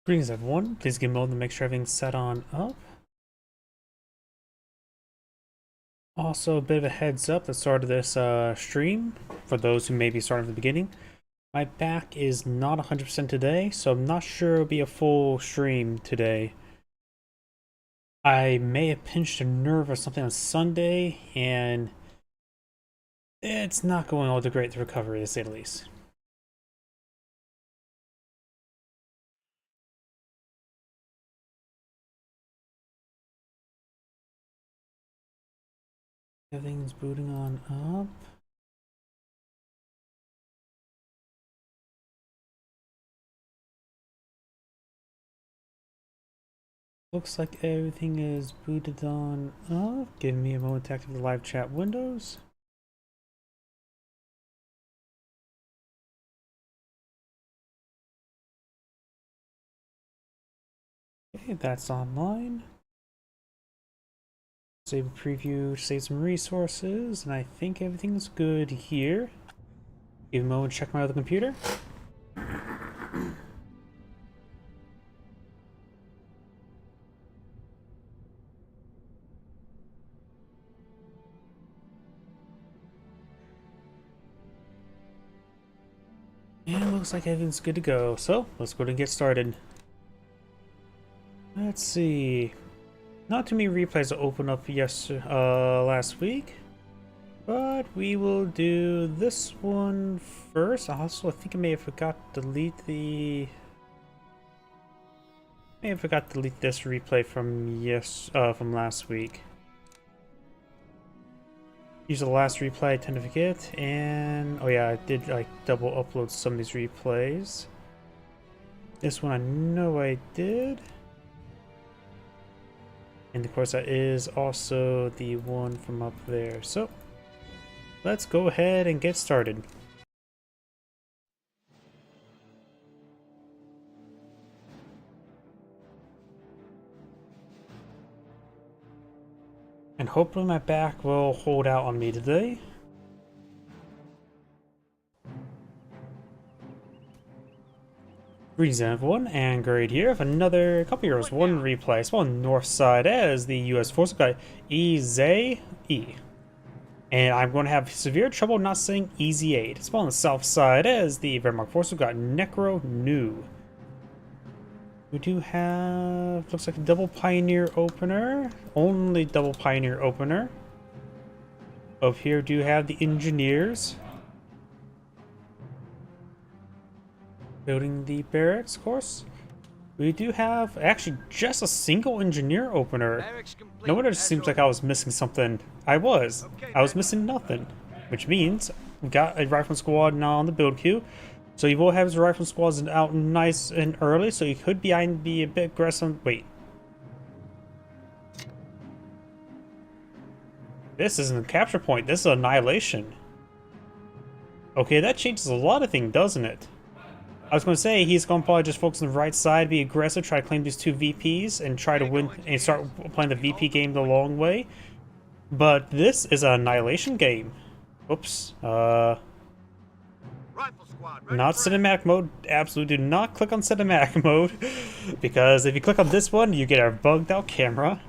Greetings everyone, please give me a moment to make sure everything's set on up. Also, a bit of a heads up at the start of this stream, for those who may be starting from the beginning. My back is not 100% today, so I'm not sure it'll be a full stream today. I may have pinched a nerve or something on Sunday, and it's not going all too great the recovery, to say the least. Everything's booting on up. Looks like everything is booted on up. Give me a moment to activate the live chat windows. Okay, that's online. Save a preview, save some resources, and I think everything's good here. Give me a moment to check my other computer. And it looks like everything's good to go, so let's go ahead and get started. Let's see. Not too many replays to open up last week, but we will do this one first. Also, I think I may have forgot to delete the. May have forgot to delete this replay from last week. Usually the last replay I tend to forget, and oh yeah, I did like double upload some of these replays. This one I know I did. And of course that is also the one from up there. So let's go ahead and get started. And hopefully my back will hold out on me today. Greetings everyone, and Grade here with another couple years, one replay. It's on north side as the US Force guy EZE. And I'm going to have severe trouble not saying Easy 8. It's on the south side as the Vermont Force got Necro New. We do have, looks like a double Pioneer opener. Only double Pioneer opener. Over here do have the Engineers. Building the barracks, of course. We do have actually just a single Engineer opener. No wonder it seems like I was missing something. I was missing nothing. Which means we got a Rifle Squad now on the build queue. So you will have his Rifle Squads out nice and early, so you could be a bit aggressive. Wait. This isn't a capture point, this is Annihilation. Okay, that changes a lot of things, doesn't it? I was going to say, he's going to probably just focus on the right side, be aggressive, try to claim these two VPs, and try to win, and start playing the VP game the long way. But this is an Annihilation game. Oops. Not cinematic mode. Absolutely do not click on cinematic mode. Because if you click on this one, you get a bugged out camera.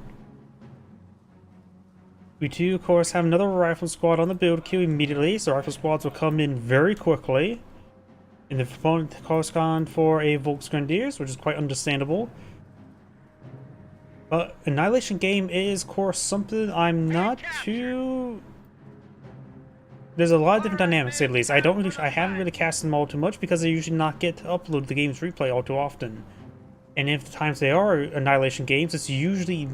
We do, of course, have another Rifle Squad on the build queue immediately, so Rifle Squads will come in very quickly. And the opponent has gone for a Volksgrenadiers, which is quite understandable. But Annihilation game is, of course, something I'm not too... There's a lot of different dynamics, at least. I haven't really cast them all too much because they usually not get to upload the game's replay all too often. And if the times they are Annihilation games, it's usually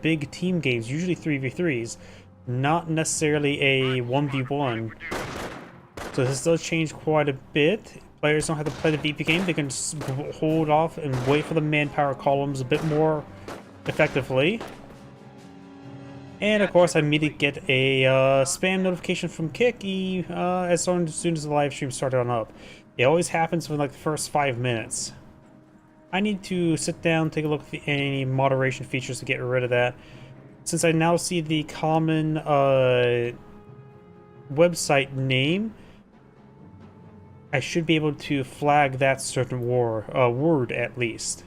big team games, usually 3v3s, not necessarily a 1v1. So this does change quite a bit. Players don't have to play the VP game, they can just hold off and wait for the manpower columns a bit more effectively. And of course I immediately get a spam notification from Kiki as soon as the live stream started on up. It always happens within like the first 5 minutes. I need to sit down, take a look at any moderation features to get rid of that. Since I now see the common website name, I should be able to flag that certain word at least.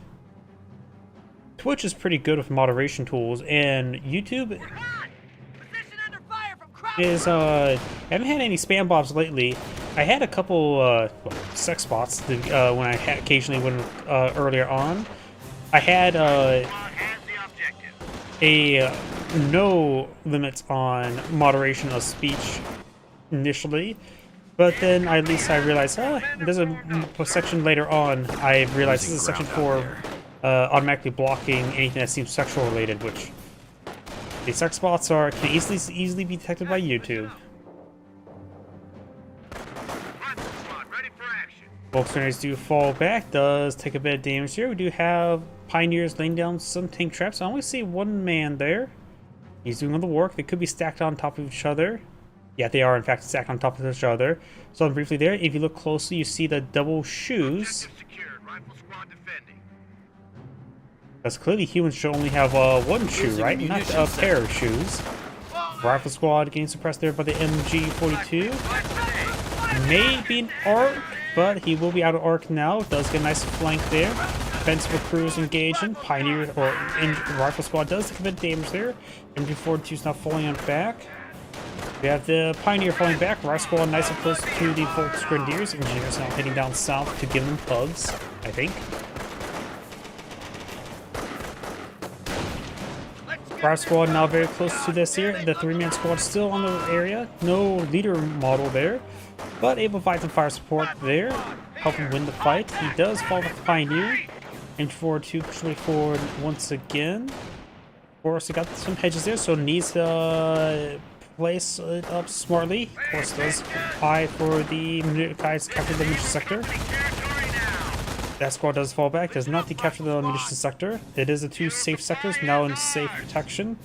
Twitch is pretty good with moderation tools, and YouTube is, haven't had any spam bots lately. I had a couple, sex bots when I had occasionally when, earlier on. I had, no limits on moderation of speech initially, but then at least I realized, there's a section later on. I realized this is a section for automatically blocking anything that seems sexual related, which the sex bots can easily be detected by YouTube. Volkswagens do fall back, does take a bit of damage here. We do have Pioneers laying down some tank traps. I only see one man there. He's doing all the work. They could be stacked on top of each other. Yeah, they are in fact stacked on top of each other. So briefly there, if you look closely, you see the double shoes. Because clearly humans should only have one shoe, right? Not a pair of shoes. Rifle squad getting suppressed there by the MG42. Maybe an arc, but he will be out of arc now. Does get a nice flank there. Defensive crews engaging. Pioneer or Rifle squad does take a bit of damage there. MG42 is now falling on back. We have the Pioneer falling back. Rifle squad nice and close to the Volksgrenadiers. Engineers now heading down south to give them hugs, I think. Rifle squad now very close to this here. The 3-man squad still on the area. No leader model there, but able to fight some fire support there. Help him win the fight. He does fall with the Pioneer. MG42 pushing forward once again. Of course, he got some hedges there, so needs to place it up smartly. Of course, does eye for the guys capture the munition sector. That squad does fall back, does not decapture the munition sector. It is the 2 safe sectors now in safe protection.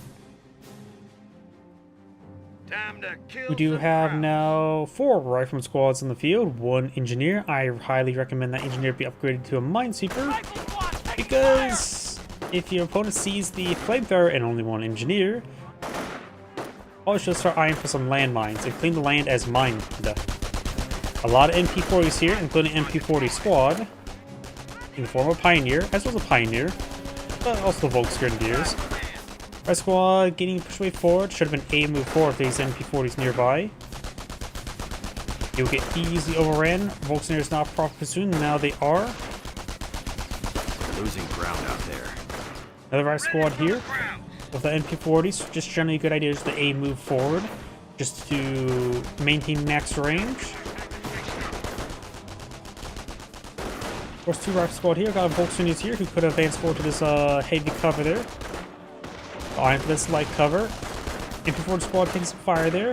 We do have now 4 rifleman squads in the field, 1 engineer. I highly recommend that engineer be upgraded to a minesweeper, because if your opponent sees the flamethrower and only 1 engineer, always should start eyeing for some landmines and clean the land as mined. A lot of MP40s here, including MP40 squad, in the form of Pioneer, as well as a Pioneer, but also the Volksgrenadiers. Red squad getting pushed way forward. Should have been a move forward if these MP40s nearby. You'll get easily overran. Volksgrenadiers not proper pursuit. Now they are losing ground out there. Another right squad here with the MP40s. Just generally a good idea just to a move forward, just to maintain max range. Of course, 2 rifle squad here. Got a Volksgrenadiers here who could have advanced forward to this heavy cover there. Eyeing for this light cover. MP40 squad taking some fire there.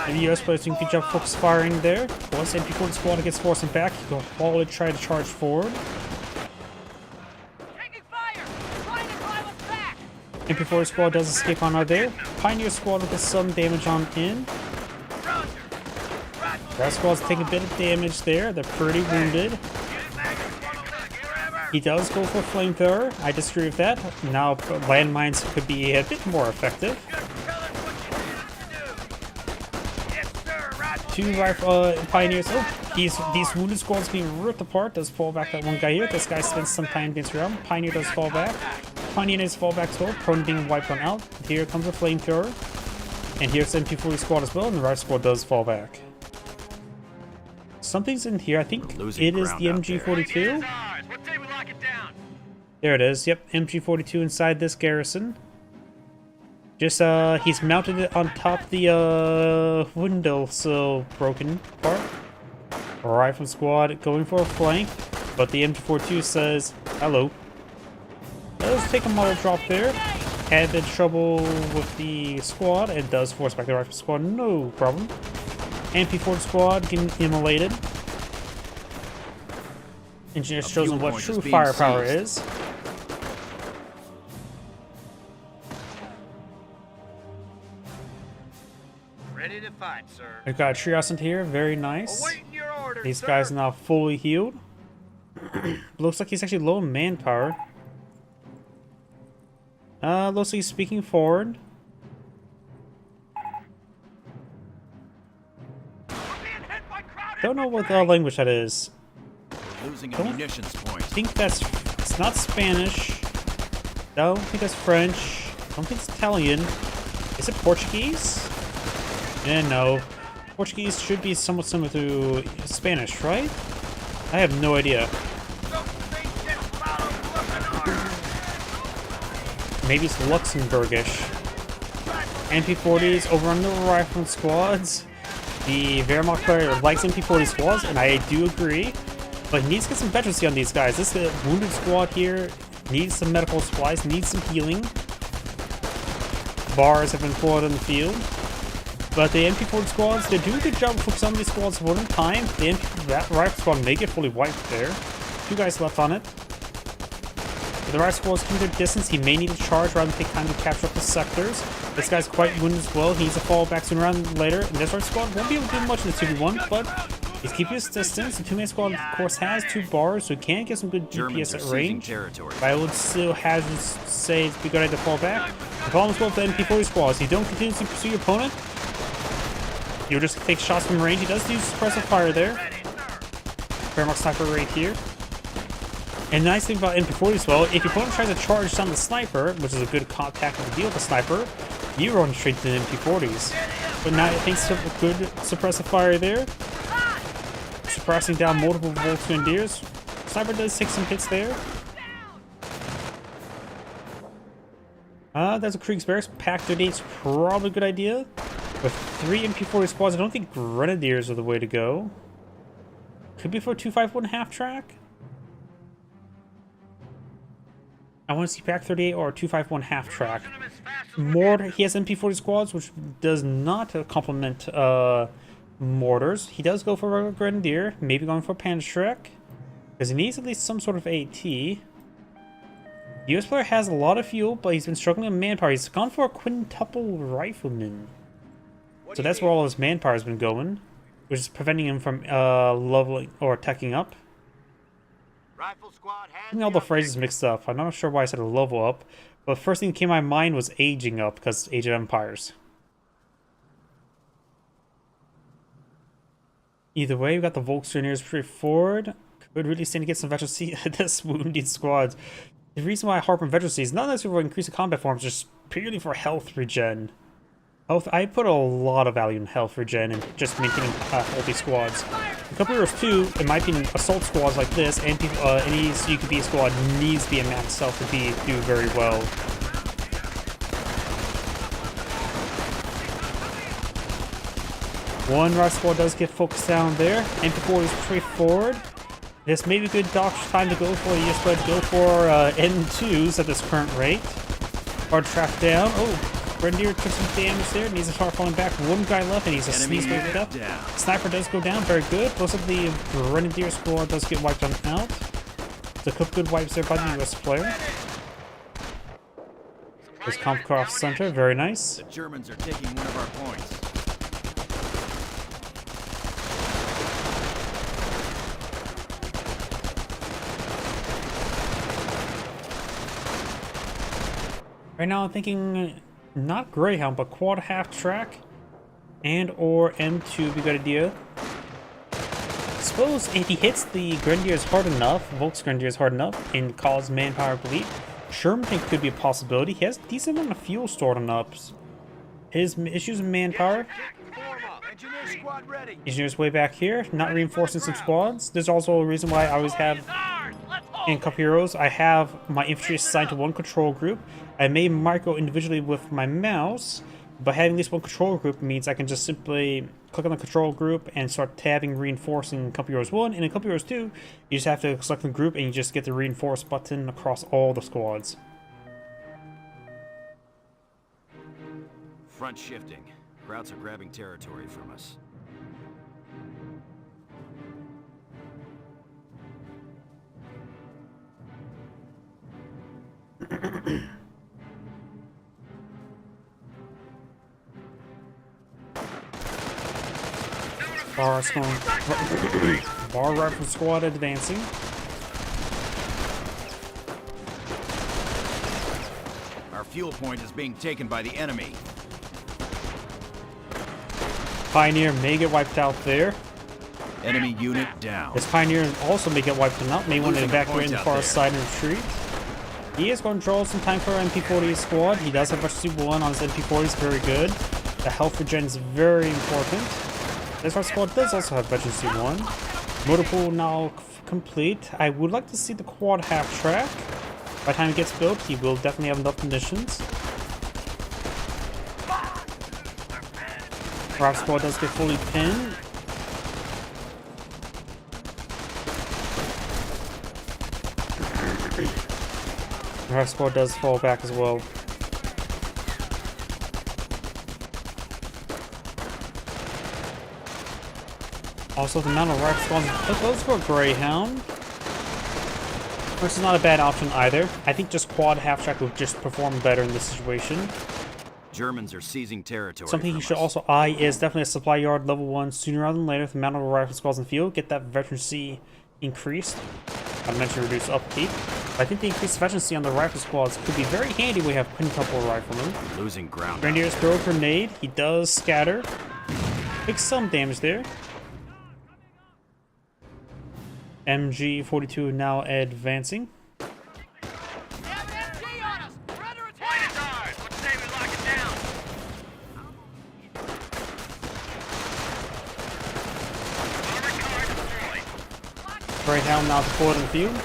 And the US players doing a good job focus firing there. Once MP40 squad gets forcing back, you go all to try to charge forward. MP40 squad does escape on out there. Pioneer squad will get some damage on in. That squad's taking a bit of damage there. They're pretty wounded. He does go for flamethrower. I disagree with that. Now landmines could be a bit more effective. 2 rifle Pioneers. Oh, these wounded squads being ripped apart. Does fall back that one guy here. This guy spends some time against around. Pioneer does fall back. Pioneer does fall back as well. Prone being wiped on out. Here comes a flamethrower. And here's the MP40 squad as well. And the rifle squad does fall back. Something's in here. I think it is the MG42. There it is. Yep, MG42 inside this garrison. Just, he's mounted it on top of the, windowsill broken part. Rifle squad going for a flank, but the MG42 says, hello. Does take a model drop there. Had been trouble with the squad, and does force back the rifle squad, no problem. MP40 squad getting immolated. Engineers shows them what true firepower is. Ready to fight, sir. We've got a trios in here, very nice. Your order, These guys are now fully healed. Looks like he's actually low in manpower. Looks like he's speaking forward. Don't know what language that is. Losing a munitions point. I think it's not Spanish. Don't think it's French. Don't think it's Italian. Is it Portuguese? No. Portuguese should be somewhat similar to Spanish, right? I have no idea. Maybe it's Luxembourgish. MP40s over on the rifle squads. The Wehrmacht player likes MP40 squads, and I do agree. But he needs to get some veterancy on these guys. This wounded squad here needs some medical supplies, needs some healing. Bars have been pulled in the field. But the MP40 squads, they do a good job of focusing on these squads one at a time. That rifle squad may get fully wiped there. 2 guys left on it. But the rifle squad's keeping their distance. He may need to charge rather than take time to capture up the sectors. This guy's quite wounded as well. He needs to fall back sooner rather than later. And this rifle squad won't be able to do much in the 2v1, but he's keeping his distance. The 2-man squad, of course, has 2 bars, so he can get some good DPS at range. But I would still hazard say it's a good idea to fall back. The problem is with the MP40 squads. You don't continuously pursue your opponent. You'll just take shots from range. He does use suppressive fire there. Wehrmacht sniper right here. And the nice thing about MP40 as well, if your opponent tries to charge down the sniper, which is a good tactical deal with the sniper, you run straight to the MP40s. But now thanks to good suppressive fire there, suppressing down multiple Volksgrenadiers. Sniper does take some hits there. That's a Kriegsbergs. Pack 38's probably a good idea. With 3 MP40 squads, I don't think Grenadiers are the way to go. Could be for a 251 half track. I want to see Pack 38 or a 251 half track. Mortar, he has MP40 squads, which does not complement mortars. He does go for a regular Grenadier, maybe going for a Panzerschreck, because he needs at least some sort of AT. The US player has a lot of fuel, but he's been struggling with manpower. He's gone for a quintuple rifleman. So that's where all his manpower has been going, which is preventing him from leveling or teching up. Rifle squad I has think all the phrases mixed up. I'm not sure why I said a level up, but the first thing that came to my mind was aging up, because Age of Empires. Either way, we got the Volksgrenadiers pretty forward. Could really stand to get some veterancy at this wounded squad. The reason why I harp on veterancy is not necessarily for increasing combat forms, just purely for health regen. I put a lot of value in health regen and just maintaining healthy squads. In Couple Heroes 2, in my opinion, assault squads like this and any CQB squad needs to be a max health to do very well. One Rush squad does get focused down there. MP4 is pretty forward. This may be a good time to go for. You just got to go for N2s at this current rate. Hard track down. Oh. Grenadier took some damage there, needs to start falling back. 1 guy left, and he's a sneeze wiped up. Sniper does go down, very good. Most of the Grenadier squad does get wiped on out. So a couple good wipes there by the US player. This Kampfkraft Center, very nice. The Germans are taking one of our points. Right now I'm thinking not Greyhound, but quad half track and or M2 would be a good idea. I suppose if he hits the Grenadiers hard enough, Volksgrenadiers hard enough, and cause manpower bleed, Sherman could be a possibility. He has a decent amount of fuel stored on ups. His issues with manpower. Engineers way back here, not reinforcing some squads. There's also a reason why I always have in Cup Heroes, I have my infantry assigned to one control group. I may micro individually with my mouse, but having this one control group means I can just simply click on the control group and start tabbing reinforcing in Cup Heroes 1. And in Cup Heroes 2, you just have to select the group and you just get the reinforce button across all the squads. Front shifting. Krauts are grabbing territory from us. Bar rifle squad advancing. Our fuel point is being taken by the enemy. Pioneer may get wiped out there. Enemy unit down. This Pioneer also may get wiped out. May want to evacuate in the far side and retreat. He is going to draw some time for MP40 squad. He does have Veterancy 1 on his MP40s, very good. The health regen is very important. This our squad does also have Veterancy 1. Motor pool now complete. I would like to see the quad half track. By the time it gets built, he will definitely have enough conditions. Our squad does get fully pinned. Our squad does fall back as well. Also, the amount of rifle spawns goes for a Greyhound, which is not a bad option either. I think just quad half track would just perform better in this situation. Germans are seizing territory. Something you should also eye is definitely a supply yard level 1 sooner rather than later. The amount of rifle squads in the field, get that veterancy increased. I mentioned reduce upkeep. I think the increased veterancy on the rifle squads could be very handy when we have quintuple riflemen. Losing ground. Grenadiers throw a grenade. He does scatter. Takes some damage there. MG42 now advancing. Greyhound now deployed in the field.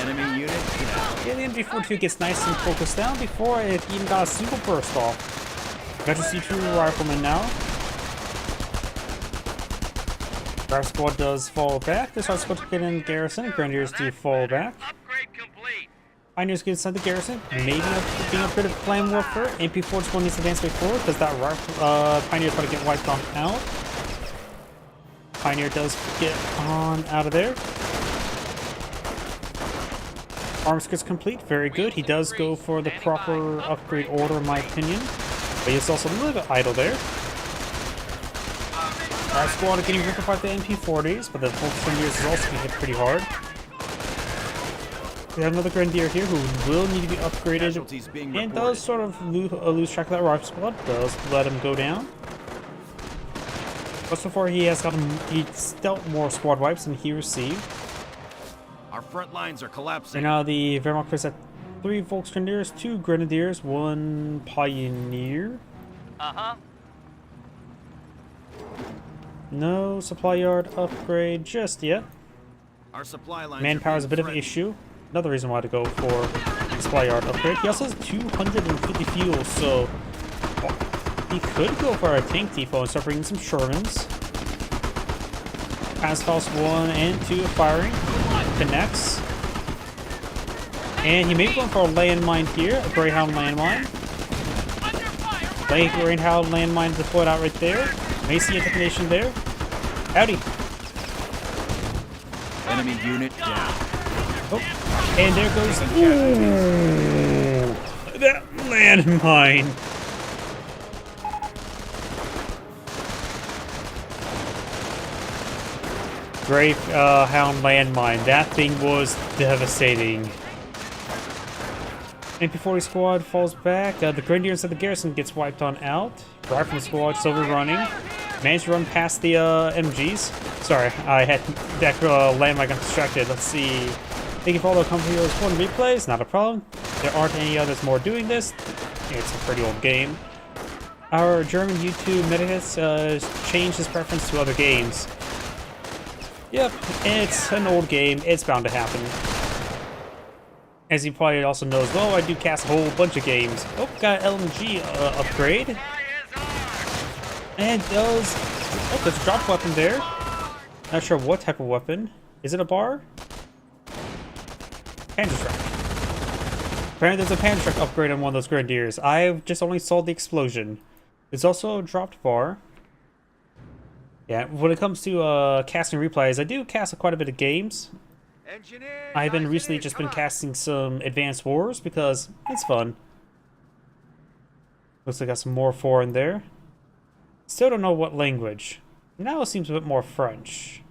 Enemy unit down. Yeah, the MG42 gets nice and focused down before it even got a single burst off. Veteran C2 rifleman now. Our squad does fall back. This our squad to get in garrison. Grenadiers do fall back. Pioneers get inside the garrison. Maybe being upgraded to flame warfare. MP4 squad needs to advance way forward because that Pioneer's about to get wiped on out. Pioneer does get on out of there. Arms gets complete. Very good. He does go for the proper upgrade order, in my opinion. But he's also a little bit idle there. Our squad are getting ripped apart the MP40s, but the Grenadiers is also getting hit pretty hard. We have another Grenadier here who will need to be upgraded and does sort of lose track of that rifle squad. Does let him go down. But so far he has he's dealt more squad wipes than he received. Our front lines are collapsing. And now the Wehrmacht is at 3 Volksgrenadiers, 2 Grenadiers, 1 Pioneer. No supply yard upgrade just yet. Our supply lines Manpower is a bit of an issue. Another reason why to go for supply yard upgrade. He also has 250 fuel, so he could go for a tank depot and start bringing some Shermans. Asphalt 1 and 2 firing. Connects. And he may be going for a landmine here, a Greyhound landmine. Greyhound landmine deployed out right there. May see a detonation there. Howdy. Enemy unit down. Oh, and there goes that landmine. Greyhound landmine. That thing was devastating. MP40 squad falls back. The Grenadiers of the garrison gets wiped on out. Rifleman squad still running. Managed to run past the MGs. Sorry, I had that landmine got distracted. Let's see. Thank you for all the company important replays. Not a problem. There aren't any others more doing this. It's a pretty old game. Our German YouTube Metahits changed his preference to other games. Yep, it's an old game. It's bound to happen. As he probably also knows, well, I do cast a whole bunch of games. Oh, got an LMG upgrade. And does... Oh, there's a drop weapon there. Not sure what type of weapon. Is it a bar? Panzerschreck. Apparently there's a Panzerschreck upgrade on one of those Grenadiers. I just only saw the explosion. There's also a dropped bar. Yeah, when it comes to casting replays, I do cast quite a bit of games. I've been recently just been casting some Advanced Wars because it's fun. Looks like I got some more foreign there. Still don't know what language. Now it seems a bit more French.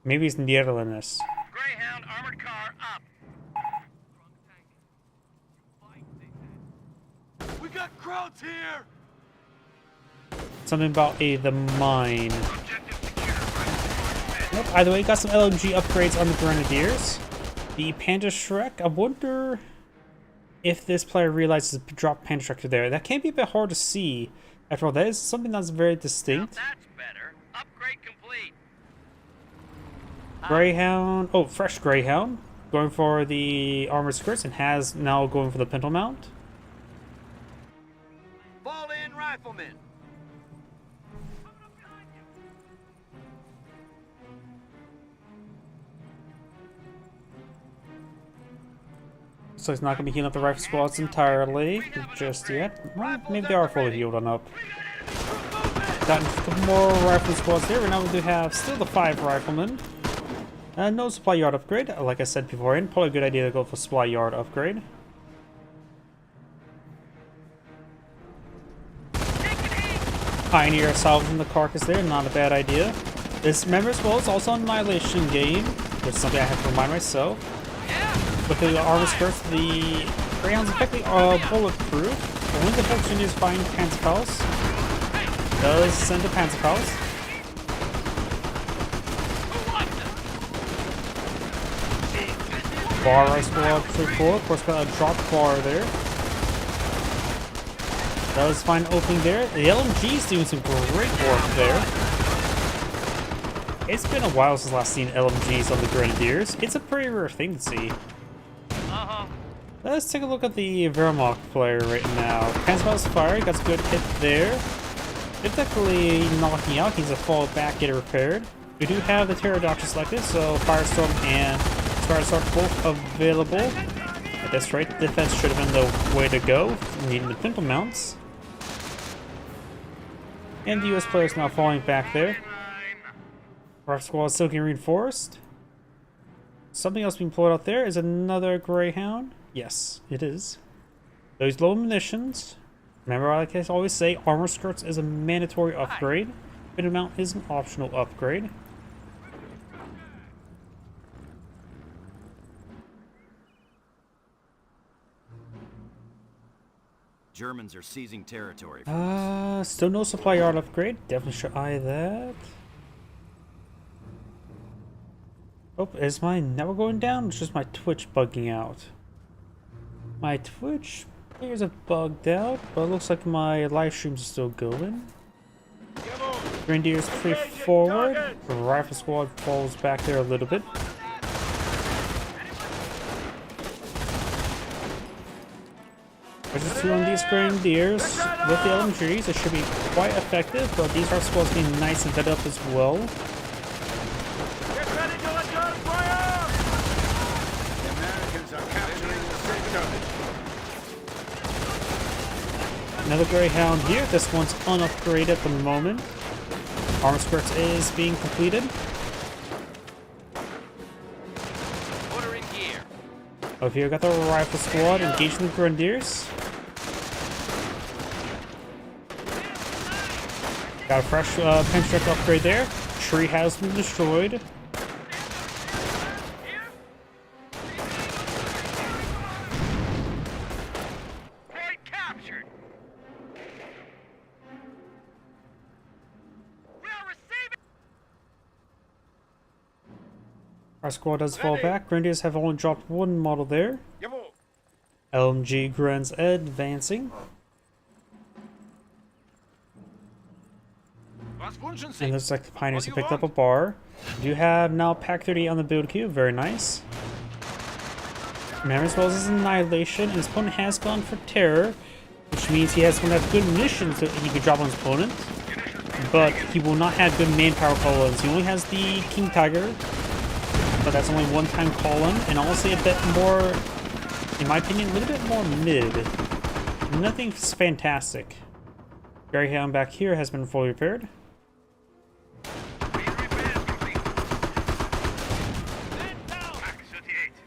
Maybe it's Netherlands. Greyhound armored car up. We got crowds here. Something about the mine. Objective secure. Nope. Either way, got some LMG upgrades on the Grenadiers. The Panda Shrek, I wonder if this player realizes to drop Panda Shrek there. That can be a bit hard to see. After all, that is something that's very distinct. Now that's better. Upgrade complete. Greyhound, oh, fresh Greyhound. Going for the armored skirts and has now going for the pintle mount. Fall in, riflemen. So it's not going to be healing up the rifle squads entirely just yet. Well, maybe they are fully healed on up. Got a couple more rifle squads there, and now we do have still the 5 riflemen. No supply yard upgrade. Like I said beforehand, probably a good idea to go for supply yard upgrade. Pioneer salvaging the carcass there, not a bad idea. This, remember as well, it's also an annihilation game, which is something I have to remind myself. With the armor skirts, the Greyhounds effectively are bulletproof. But when the Volkswagens find Panzerfaust, does send to Panzerfaust. Bar right squad pretty cool. Of course, got a drop bar there. Does find an opening there. The LMG's doing some great work there. It's been a while since last seen LMGs on the Grenadiers. It's a pretty rare thing to see. Let's take a look at the Wehrmacht player right now. Panzerfaust fire, got a good hit there. It's definitely knocking out. He's a fall back, get it repaired. We do have the Pterodactyl selected, so Firestorm and Firestorm both available. At this rate, defense should have been the way to go. Needing the pintle mounts. And the US player is now falling back there. Rifle squad is still getting reinforced. Something else being pulled out there is another Greyhound. Yes, it is. Those low munitions. Remember, like I always say, armor skirts is a mandatory upgrade. Pintle mount is an optional upgrade. Germans are seizing territory. Still no supply yard upgrade. Definitely should eye that. Oh, is my network going down? It's just my Twitch bugging out. My Twitch appears to bugged out, but it looks like my live streams are still going. Grenadiers pretty forward. Rifle squad falls back there a little bit. There's 2 on these Grenadiers with the LMGs. It should be quite effective, but these are squads being nice and fed up as well. Get ready to let go fire! The Americans are capturing the sector. Another Greyhound here. This one's unupgraded at the moment. Armor skirts is being completed. Order in gear. Over here, got the rifle squad engaging the Grenadiers. Got a fresh Penstrike upgrade there. Tree has been destroyed. Point captured. We are receiving. Our squad does fall back. Grenadiers have only dropped 1 model there. Jawohl. LMG Grens advancing. Was wünschen Sie? And looks like the Pioneers have picked up a bar. We do have now Pack 30 on the build queue. Very nice. Remember, as well as his Annihilation, his opponent has gone for Terror, which means he has going to have good munitions that he can drop on his opponent. But he will not have good manpower call-ins. He only has the King Tiger, but that's only 1-time call-in, and I'll say a bit more, in my opinion, a little bit more mid. Nothing's fantastic. Greyhound back here has been fully repaired.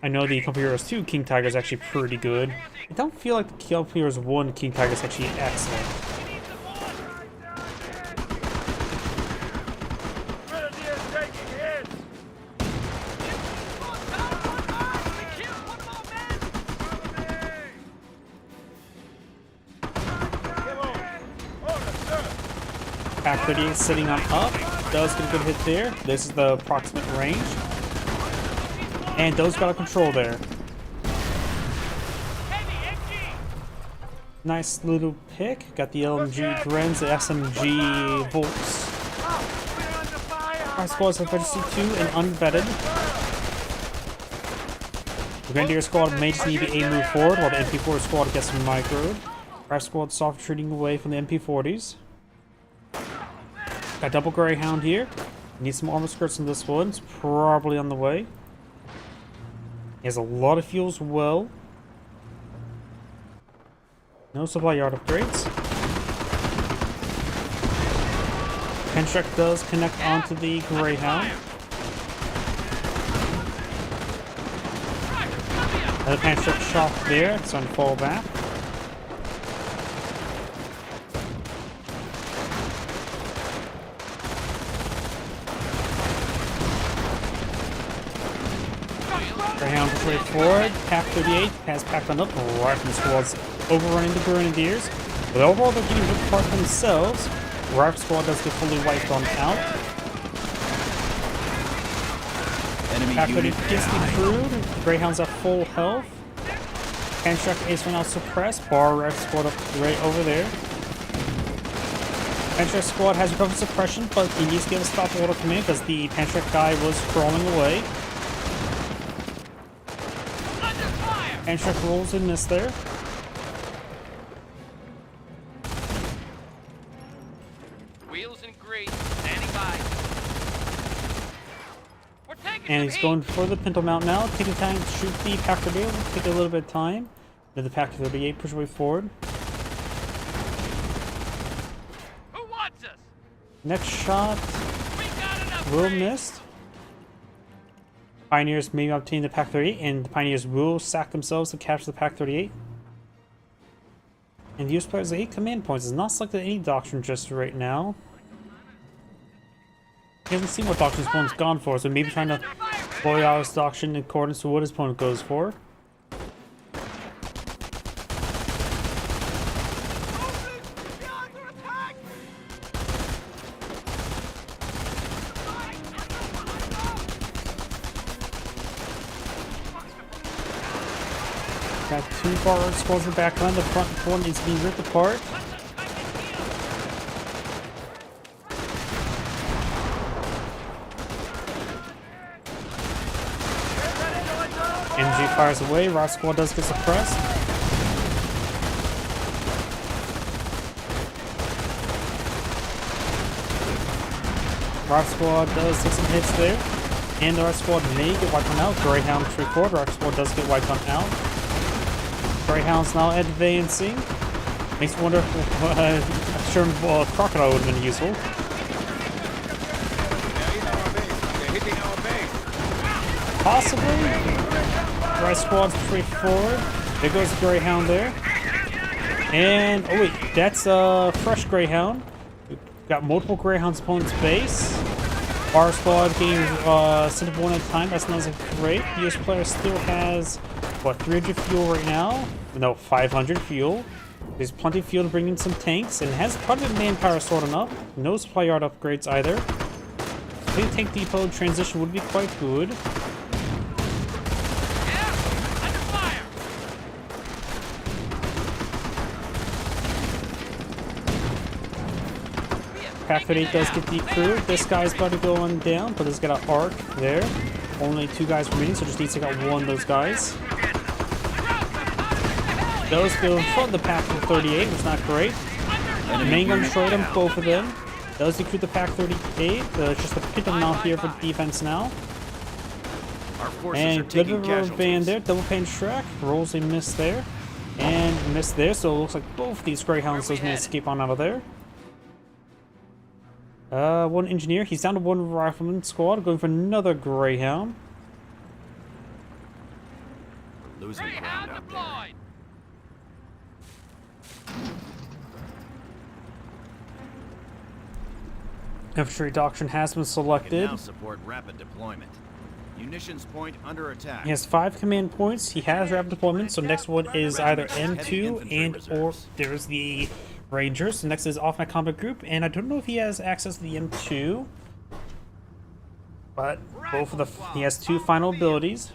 I know the Company Heroes 2 King Tiger is actually pretty good. I don't feel like the Company Heroes 1 King Tiger is actually excellent. Grenadiers taking hits. Pack 30 is sitting on up. does get a good hit there. This is the approximate range. And those got a control there. Nice little pick. Got the LMG Grens, the SMG Volks. Our squads have registered 2 and unvetted. The Grenadier squad may just need to A move forward while the MP4 squad gets microed. Our squad soft retreating away from the MP40s. Got double Greyhound here. Need some armor skirts on this one. It's probably on the way. He has a lot of fuel as well. No supply yard upgrades. Pentrek does connect onto the Greyhound. Another Pentrek shot there. It's on fallback. Greyhound push way forward. Pack 38 has packed on up. Rifleman squad's overrunning the Grenadiers. But overall, they're getting ripped apart themselves. Rifle squad does get fully wiped on out. Enemy Pack 30 unit gets decrewed. Greyhound's at full health. Pantrek Ace right now suppressed. Bar Rifle squad up right over there. Pantrek squad has recovered suppression, but he needs to get a stop order command because the Pantrek guy was crawling away. Pantrek rolls and miss there. And he's going for the Pinto Mount now. Taking time to shoot the Pack 38. Will take a little bit of time. Then the Pack 38 push way forward. Who wants us? Next shot will miss. Pioneers may obtain the Pack 38, and the Pioneers will sack themselves to capture the Pack 38. And the US player has 8 command points. Is not selected any doctrine just right now. He hasn't seen what doctrine his opponent's gone for, so maybe trying to blow out his doctrine in accordance to what his opponent goes for. Got 2 forward squads in the back line. The front one is being ripped apart. MG fires away. Rock squad does get suppressed. Rock squad does take some hits there. And the Rock squad may get wiped on out. Greyhound straight forward. Rock squad does get wiped on out. Greyhound's now advancing. Makes me wonder if a Sherman crocodile would have been useful. Possibly. Right squad's straight forward. There goes the Greyhound there. And, oh wait, that's a fresh Greyhound. We've got multiple Greyhounds opponent's base. Our squad getting sent up one at a time. That's not great. The US player still has, what, 300 fuel right now? No, 500 fuel. There's plenty of fuel to bring in some tanks, and has quite a bit of manpower stored enough. No supply yard upgrades either. I think tank depot transition would be quite good. Pack 38 does get decrewed. This guy's about to go on down, but he's got an arc there. Only 2 guys remaining, so just needs to take out 1 of those guys. Those go in front of the Pack 38, which is not great. The main gun destroyed them, both of them. Does decrew the Pack 38. It's just a Pinto Mount here for defense now. And good river van there. Double Pantrek. Rolls a miss there. And miss there, so it looks like both these Greyhounds does not escape on out of there. 1 engineer. He's down to 1 rifleman squad, going for another Greyhound. Losing ground out there. Infantry doctrine has been Can selected. now support rapid deployment. Munitions point under attack. He has 5 command points. He has rapid deployment, so next one is either M2 and or there's the Rangers. The next is off my combat group, and I don't know if he has access to the M2. But both of the he has 2 final abilities.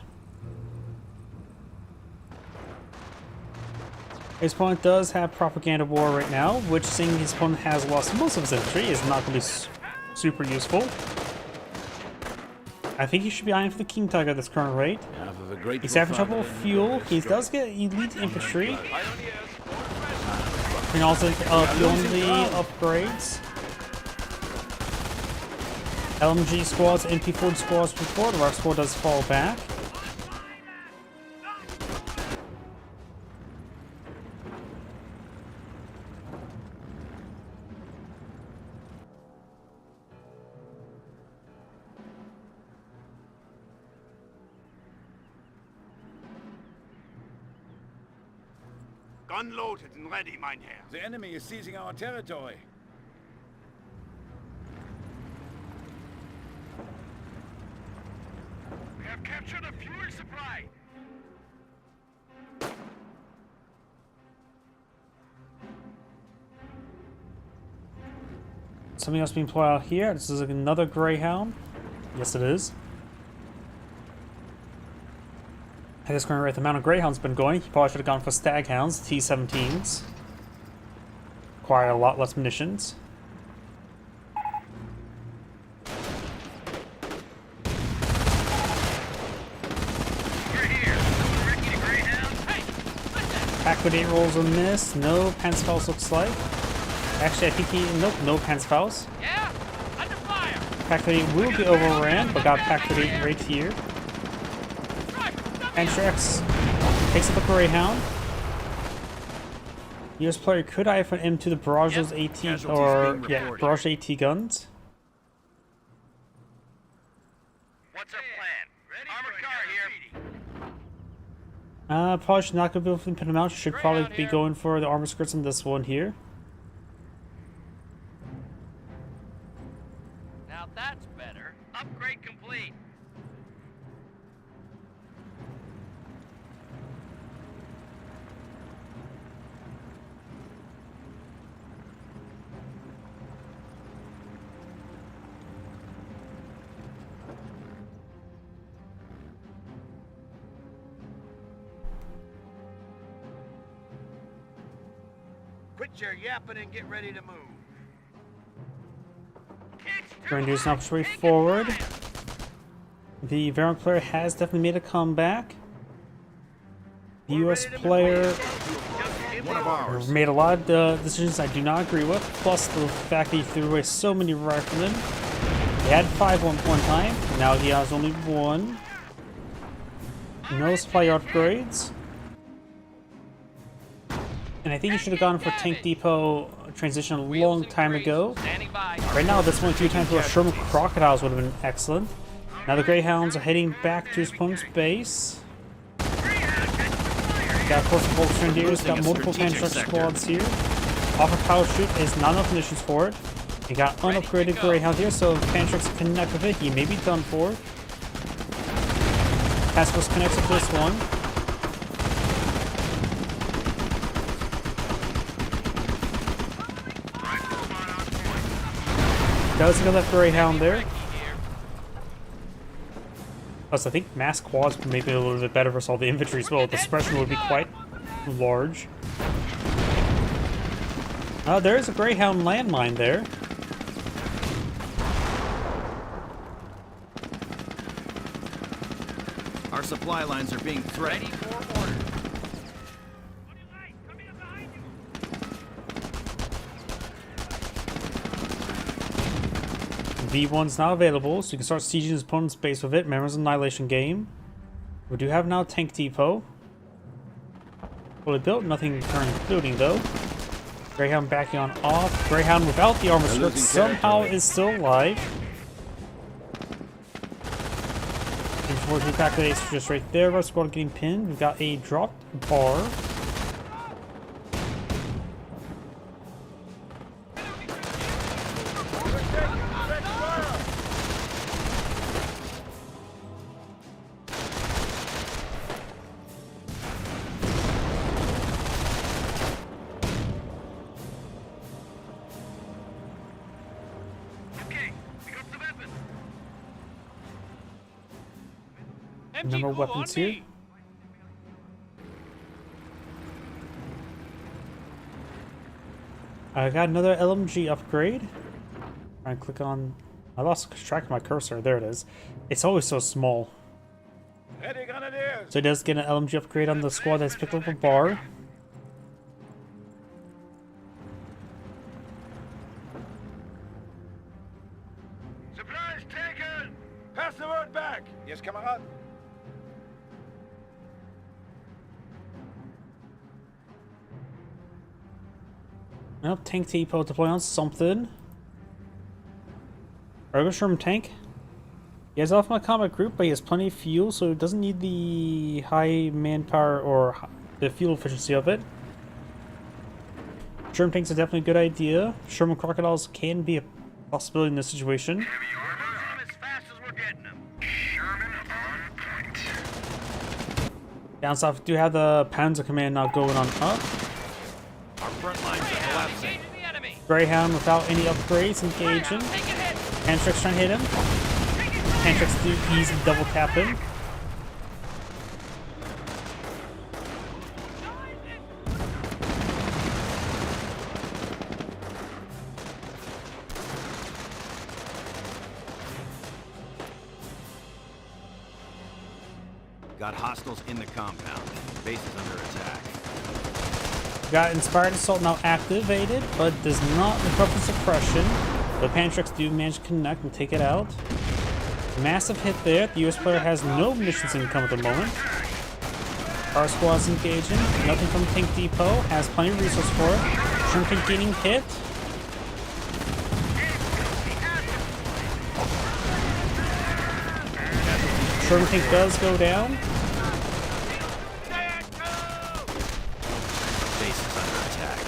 His opponent does have Propaganda War right now, which, seeing his opponent has lost most of his infantry, is not going to be super useful. I think he should be eyeing for the King Tiger at this current rate. He's having trouble with fuel. He does get elite infantry. And also fueling the upgrades. LMG squads, MP40 squads before, the Rock squad does fall back. Gun loaded and ready, mein Herr. The enemy is seizing our territory. We have captured a fuel supply. Something else being played out here. This is another Greyhound. Yes, it is. At this current rate, the amount of Greyhounds been going, he probably should have gone for Staghounds, T-17s. Require a lot less munitions. Pack with 8 rolls a miss. No Panzerfaust looks like. Actually, I think nope, no Panzerfaust. Yeah, under fire. Pack with 8 will be overran, but got Pack with 8 right here. Pantrax takes up a Greyhound. US player could eye for an M2 the Barrage's AT or yeah, Barrage AT guns. What's our plan? Armored car here. Probably should not go for the pin mount. Should probably be going for the armor skirts on this one here. Now that's better. Upgrade complete. Quit your yapping and get ready to move. Going to do some straight forward. The Variant player has definitely made a comeback. The US player One of ours. made a lot of decisions I do not agree with, plus the fact that he threw away so many riflemen. He had 5 at one time, now he has only 1. No supply upgrades. And I think he should have gone for Tank Depot transition a long time ago. Standing by. Right now, this one 2 times for Sherman Crocodiles would have been excellent. Now the Greyhounds are heading back to his opponent's base. Got of course the Volks Grenadiers, got multiple Panzer squads here. Offer power shoot is not enough munitions for it. You got unupgraded Greyhound here, so if Pantrax connect with it, he may be done for. Task Force connects with this one. Does get left Greyhound there. Plus, I think mass quads may be a little bit better for all the infantry as well. The suppression would be quite large. There is a Greyhound landmine there. Our supply lines are being threatened. Ready for order. V1's now available, so you can start sieging his opponent's base with it. Remember, it's an annihilation game. We do have now Tank Depot. Fully built, nothing current building though. Greyhound backing on off. Greyhound without the armor skirt somehow is still alive. Before we back the ace just right there. Our squad getting pinned. We've got a dropped bar. Number of weapons here. I got another LMG upgrade. I click on. I lost track of my cursor. There it is. It's always so small. Ready, Grenadiers! So it does get an LMG upgrade on the squad that's picked up a bar. Supplies taken! Pass the word back! Yes, Kamerad. Well, tank depot deploy on something. Regular Sherman tank. He has off my combat group, but he has plenty of fuel, so it doesn't need the high manpower or the fuel efficiency of it. Sherman tanks are definitely a good idea. Sherman crocodiles can be a possibility in this situation. Down south, we do have the Panzer Command now going on up. Our front lines are collapsing. Greyhound without any upgrades engaging. Pantrix trying to hit him. Pantrix do easy double tap him. Got hostiles in the compound. Base is under attack. Got Inspired Assault now activated, but does not recover suppression. The Pantrix do manage to connect and take it out. Massive hit there. The US player has no missions income at the moment. Our squad's engaging. Nothing from Tank Depot. Has plenty of resource for it. Sherman tank getting hit. Sherman tank does go down. Base is under attack.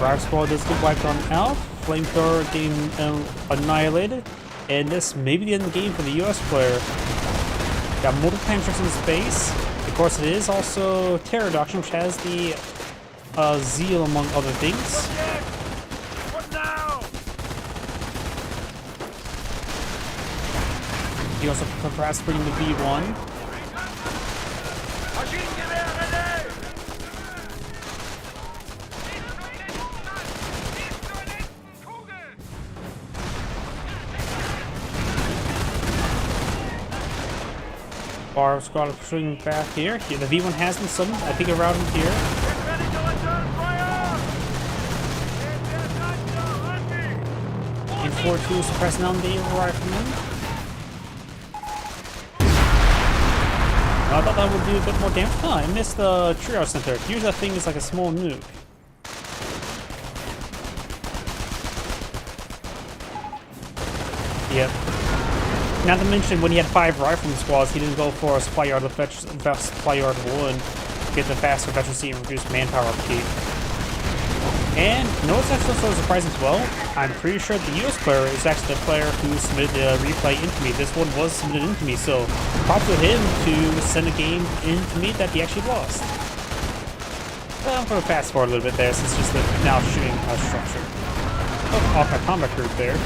Our squad does get wiped on out. Flamethrower getting annihilated. And this may be the end of the game for the US player. Got multiple Pantrix in space. Of course, it is also Terror Doctrine, which has the Zeal among other things. What now? He also perhaps bringing the V1. Maschinengewehr ready! Our squad is pushing back here. The V1 has been summoned. I think around him here. Get ready to return fire! In 4-2 suppressing on the rifleman. I thought that would do a bit more damage. Oh, I missed the triage center. Usually that thing is like a small nuke. Yep. Not to mention, when he had 5 rifleman squads, he didn't go for a supply yard of supply yard of 1. Get the faster efficiency and reduce manpower upkeep. And notice that's also surprising as well. I'm pretty sure the US player is actually the player who submitted the replay into me. This one was submitted into me, so props to him to send a game into me that he actually lost. Well, I'm going to fast forward a little bit there since it's just the now shooting structure. Oh, off my combat group there.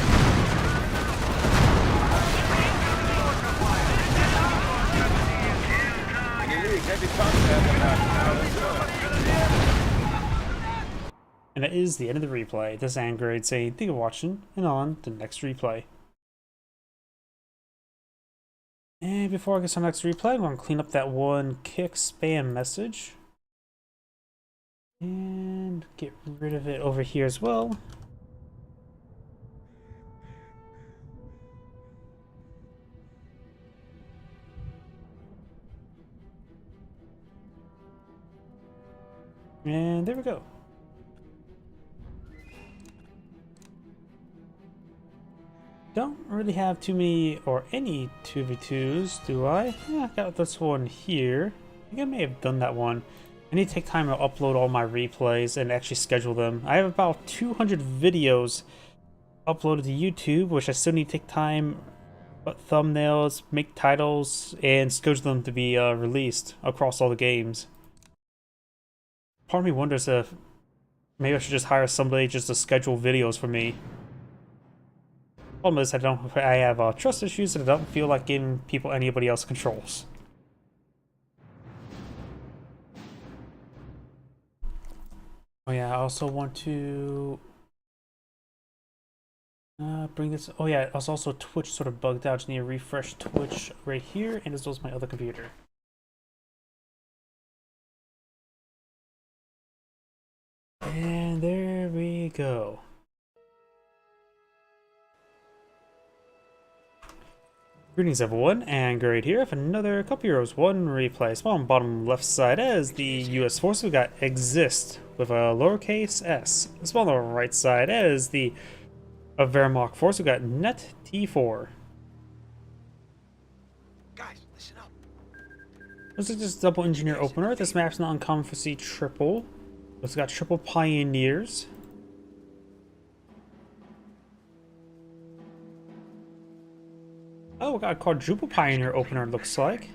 And that is the end of the replay. This is Android saying thank you for watching, and on to the next replay. And before I get to the next replay, I'm going to clean up that one kick spam message. And get rid of it over here as well. And there we go. Don't really have too many or any 2v2s, do I? Yeah, I got this one here. I think I may have done that one. I need to take time to upload all my replays and actually schedule them. I have about 200 videos uploaded to YouTube, which I still need to take time, but thumbnails, make titles, and schedule them to be released across all the games. Part of me wonders if maybe I should just hire somebody just to schedule videos for me. Problem is, I have trust issues, and I don't feel like giving people anybody else controls. Oh yeah, I also want to bring this. Oh yeah, also Twitch sort of bugged out. Just need to refresh Twitch right here, and as well as my other computer. And there we go. Greetings everyone, and Great here with another Cup Heroes 1 replay. Small on bottom left side as the US force, we got exist with a lowercase s. Small on the right side as the Wehrmacht force, we got net T4. Guys, listen up. Looks like this double engineer opener. This map's not uncommon for see triple. It's got triple pioneers. Oh, we got a quadruple pioneer opener, it looks like.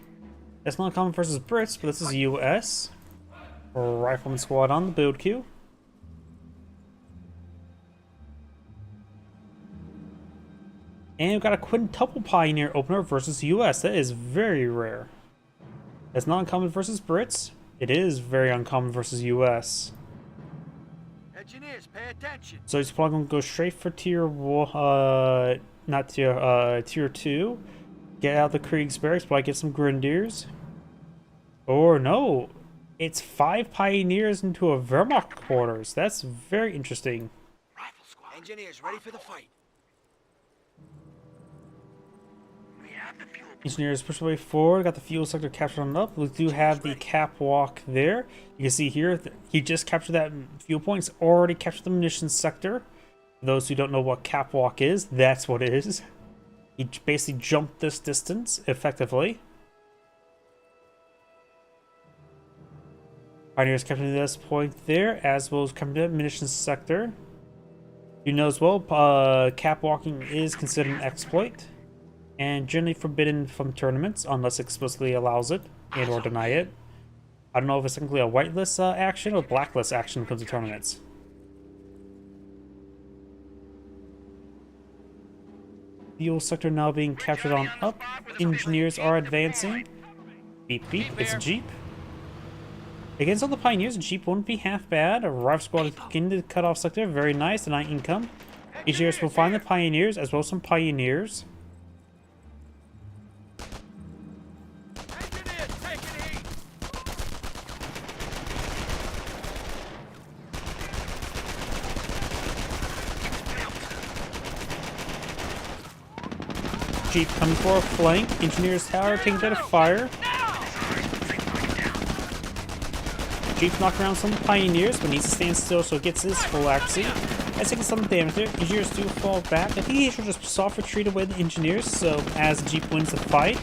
That's not common versus Brits, but this is US. Rifleman squad on the build queue. And we've got a quintuple pioneer opener versus US. That is very rare. That's not uncommon versus Brits. It is very uncommon versus US. Engineers, pay attention. So he's probably gonna go straight for tier tier 2. Get out the Krieg's barracks, probably get some Grenadiers. Or no, it's 5 pioneers into a Wehrmacht quarters. That's very interesting. Rifle squad. Engineers, ready for the fight. We have the fuel. Engineers push away forward, got the fuel sector captured on up. We do have the cap walk there. You can see here, he just captured that fuel point. He's already captured the munitions sector. For those who don't know what cap walk is, that's what it is. He basically jumped this distance effectively. Pioneers capturing this point there, as well as capturing the munitions sector. You know as well, cap walking is considered an exploit and generally forbidden from tournaments unless explicitly allows it and or deny it. I don't know if it's technically a whitelist action or blacklist action when it comes to tournaments. Fuel sector now being captured on up. Engineers are advancing. Beep beep, it's a Jeep. Against all the pioneers, Jeep won't be half bad. A rifle squad in the cutoff sector, very nice, a 9 income. Engineers will find the pioneers as well as some pioneers. Engineers, take it heat. Jeep coming for a flank. Engineers tower taking a bit of fire. Jeep knocking around some pioneers, but needs to stand still so it gets his full accuracy. That's taking some damage there. Engineers do fall back. I think he should just soft retreat away the engineers, so as Jeep wins the fight.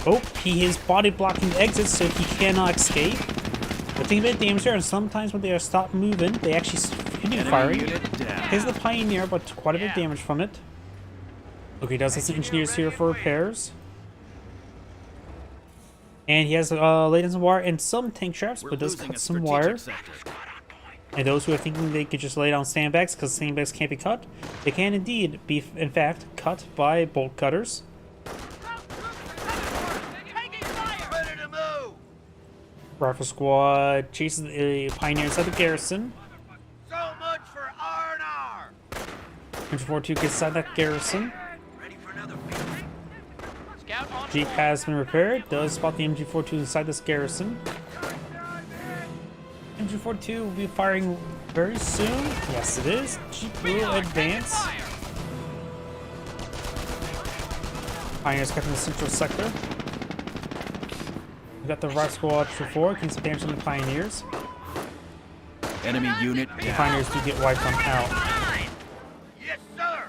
Oh, he is body blocking the exit so he cannot escape. But taking a bit of damage there, and sometimes when they are stopped moving, they actually continue firing. Here's the pioneer, but quite a bit of damage from it. Okay, he does have some engineers here for repairs. And he has laid in some wire and some tank traps, but does cut some wire. And those who are thinking they could just lay down sandbags because sandbags can't be cut, they can indeed be, in fact, cut by bolt cutters. Ready to move. Rifle squad chases the pioneer inside the garrison. So much for R&R. 142 gets inside that garrison. Ready for another field. Scout on. Jeep has been repaired. Does spot the MG42 inside this garrison. MG42 will be firing very soon. Yes, it is. Jeep will advance. Pioneers capturing the central sector. We got the right squad for 4. Can some damage on the pioneers. Enemy unit The down. pioneers do get wiped on out. Yes, sir.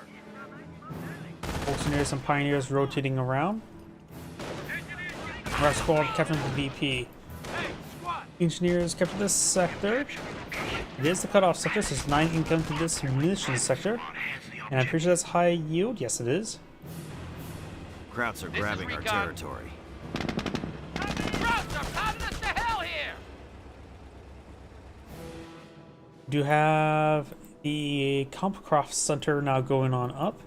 Also near some pioneers rotating around. Right squad capturing the VP. Engineers capture this sector. It is the cutoff sector, so it's 9 income to this munitions sector. And I'm pretty sure that's high yield. Yes, it is. Krauts are grabbing our territory. Krauts are pounding us to hell here. Do have the Kampfkraft Center now going on up.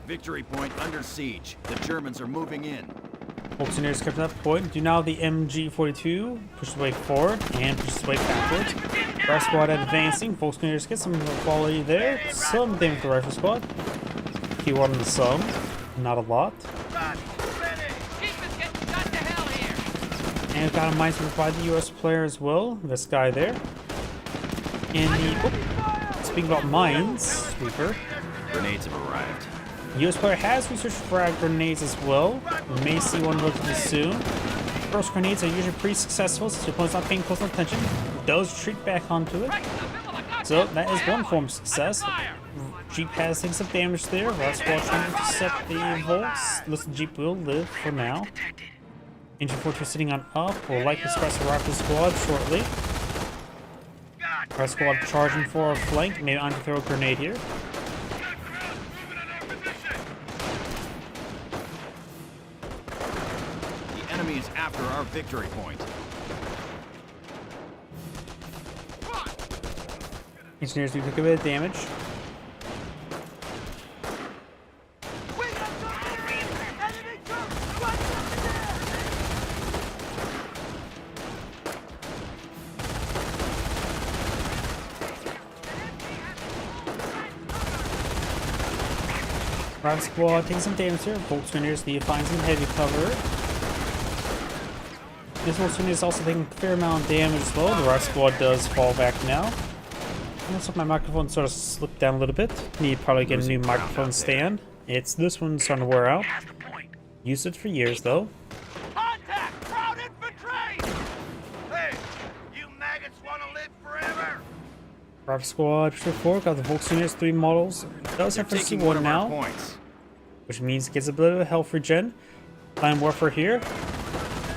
Victory point under siege. The Germans are moving in. Volkswagens kept that point. Do now the MG42 pushes away forward and pushes away backwards. Rifle squad advancing. Volkswagens get some quality there. Some damage to the rifle squad. Q1 on the sum. Not a lot. And got a mines by the US player as well. This guy there. And the speaking about mines, Sweeper. Grenades have arrived. US player has researched frag grenades as well. We may see one relatively soon. First grenades are usually pretty successful since your opponent's not paying close attention. Does retreat back onto it. So that is one form of success. Jeep has taken some damage there. Rifle squad trying to intercept the volts. Looks like Jeep will live for now. Engine 4 sitting on up. Will likely suppress the rifle squad shortly. Rifle squad charging for a flank. Maybe I'm going to throw a grenade here. The enemy is after our victory point. Engineers do take a bit of damage. Rifle squad taking some damage here. Volkswagens need to find some heavy cover. This Volkswagen is also taking a fair amount of damage as well. The rifle squad does fall back now. Looks like my microphone sort of slipped down a little bit. Need to probably get a new microphone stand. This one's starting to wear out. Used it for years though. Contact! Crowd infantry! Hey, you maggots want to live forever? Rifle squad push forward. Got the Volkswagen 3 models. Does have Taking C1 one of our now, points. which means it gets a bit of a health regen. Plan warfare here.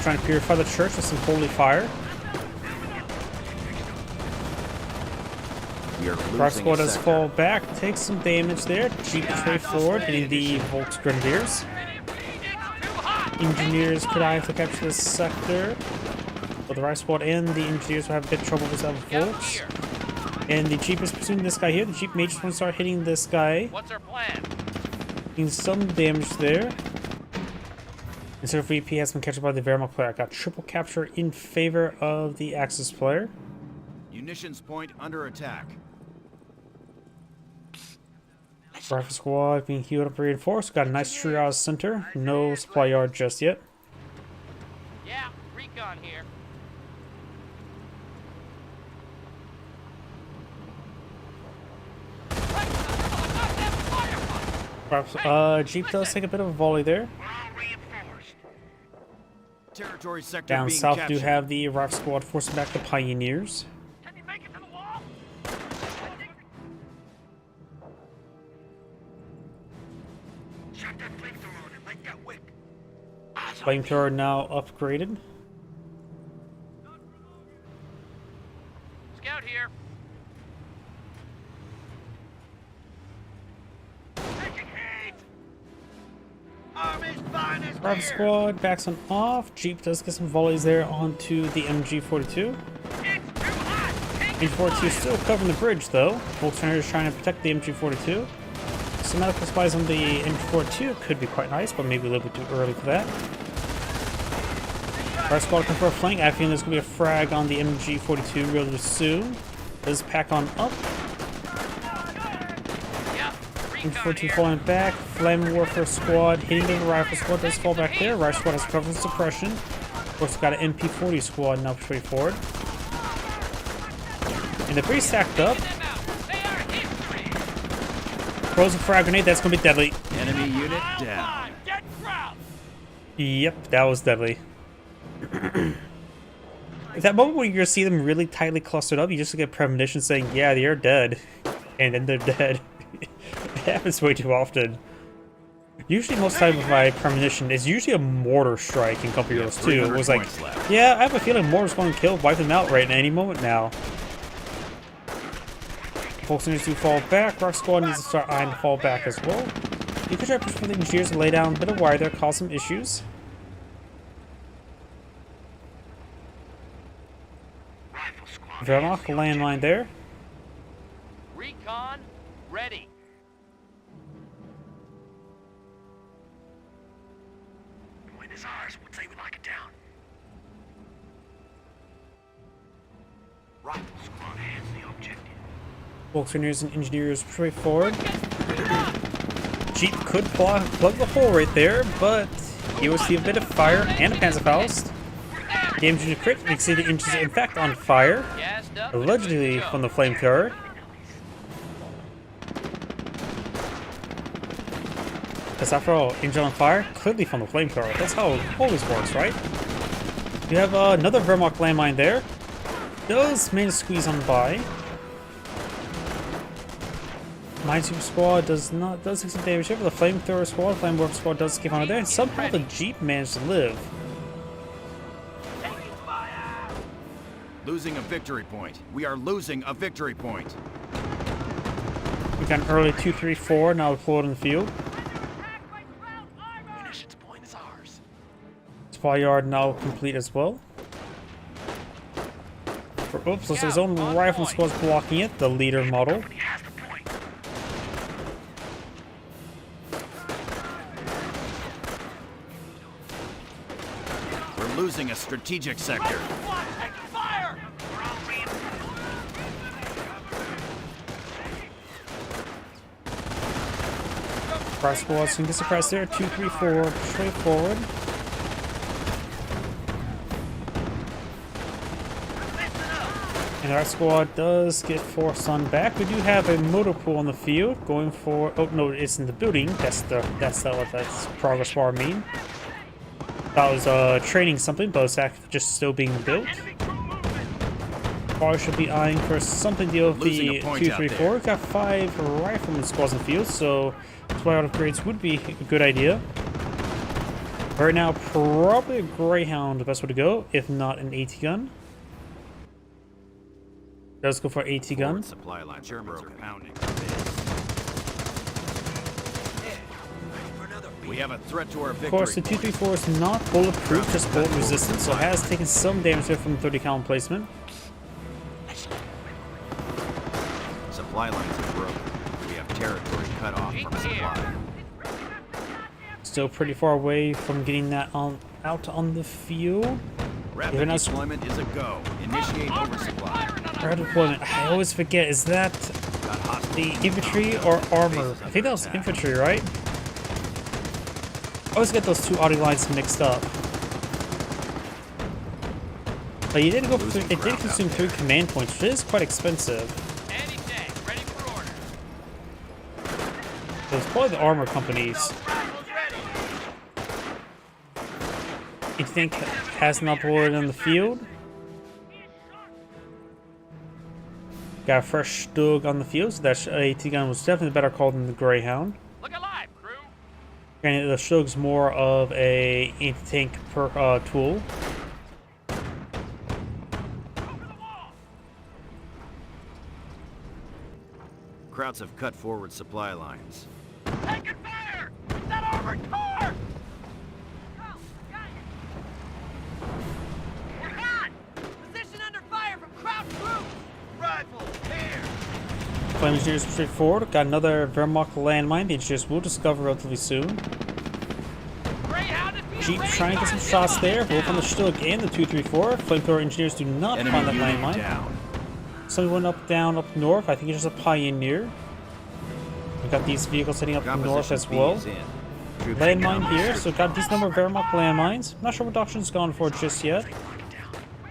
Trying to purify the church with some holy fire. We are Rifle squad does fall back, takes some damage there. Jeep push way forward, hitting the Volks Grenadiers. Engineers could have to capture this sector, but the Rifle squad and the engineers will have a bit of trouble with that Volks. And the Jeep is pursuing this guy here. The Jeep may just want to start hitting this guy. What's our plan? Doing some damage there. Instead of VP has been captured by the Wehrmacht player. I got triple capture in favor of the Axis player. Munitions point under attack. Rifle squad being healed up reinforced. Got a nice triage center. No supply yard just yet. Yeah, recon here. Jeep does take a bit of a volley there. Territory sector Down being south captured. do have the Rifle squad forcing back the Pioneers. Can you make it to the wall? Shut that flamethrower on it like that wick. Flamethrower now upgraded. Scout here. Taking heat! Army's finest Rifle here! squad backs on off. Jeep does get some volleys there onto the MG42. It's too hot! MG42 is still covering the bridge though. Volkswagen is trying to protect the MG42. Some medical supplies on the MG42 could be quite nice, but maybe a little bit too early for that. Rifle squad looking for a flank. I have a feeling there's going to be a frag on the MG42 really soon. Does pack on up. Yeah, recon MG42 here. falling back. Flame Warfare squad hitting the Rifle squad. Does fall back there. Rifle squad has cover suppression. Of course, got an MP40 squad now push forward. And they're pretty stacked up. Them out. They are history. Throws a frag grenade. That's going to be deadly. Enemy unit down. Get crowd. Yep, that was deadly. At that moment when you see them really tightly clustered up, you just get premonition saying, yeah, they're dead. And then they're dead. It happens way too often. Usually most time with my premonition, it's usually a mortar strike in Company Heroes 2. It was like, yeah, I have a feeling mortar's going to kill, wipe them out right at any moment now. Folks need to fall back. Rock Squad needs to start eyeing to fall back as well. You could try to push for the engineers and lay down a bit of wire there, cause some issues. Wehrmacht landmine there. Recon ready. Rifle squad has the objective. Volunteers and engineers push forward. Jeep could plug the hole right there, but he will see a bit of fire and a Panzerfaust. Damage to crit makes the engines in fact on fire, allegedly from the flamethrower. Because after all, engine on fire, clearly from the flamethrower. That's how it always works, right? You have another Wehrmacht landmine there. Does manage to squeeze on by. Minesweeper squad does take some damage here, but the flamethrower squad, flamethrower squad does escape on there, and somehow the Jeep managed to live. Losing a victory point. We are losing a victory point. We got an early 2-3-4 now deployed in the field. Munitions point is ours. Supply yard now complete as well. Oops, looks like his own rifle squad's blocking it, the leader model. He has the point. We're losing a strategic sector. Squad taking fire! We're all Press squads can get suppressed there. 2-3-4 straight forward. And our squad does get forced on back. We do have a motor pool on the field going for. Oh no, it's in the building. That's what that's progress bar mean. That was training something, but it's actually just still being built. Bar should be eyeing for something deal with the 2-3-4. We've got 5 rifleman squads in the field, so supply out upgrades would be a good idea. Right now, probably a Greyhound the best way to go, if not an AT gun. Let's go for AT gun. Supply line. Germans are pounding. We have a threat to our victory. Of course, the 2-3-4 is not bulletproof, just bullet resistant, so it has taken some damage there from the 30 cal placement. Supply lines are broken. We have territory cut off from supply. Still pretty far away from getting that out on the field. Rapid deployment is a go. Initiate oversupply. Rapid deployment. I always forget, is that the infantry or armor? I think that was infantry, right? I always get those two audio lines mixed up. But you did go through, it did consume 3 command points, which is quite expensive. Ready for order. So it's probably the armor companies. You think has not boarded on the field? Got a fresh Stug on the field, so that AT gun was definitely a better call than the Greyhound. Look alive, crew. Granted, the Stug's more of a anti-tank tool. Krauts have cut forward supply lines. Taking fire! It's that armored car! We're hot! Position under fire from Kraut troops! Rifles, here! Flame engineers straight forward. Got another Wehrmacht landmine. The engineers will discover relatively soon. Jeep trying to get some shots there, both on the Stug and the 2-3-4. Flamethrower engineers do not Enemy find that unit landmine. down. Somebody went down up north. I think it's just a Pioneer. We got these vehicles heading up north as well. Landmine here, so got a decent number of Wehrmacht landmines. Not sure what doctrine's gone for just yet.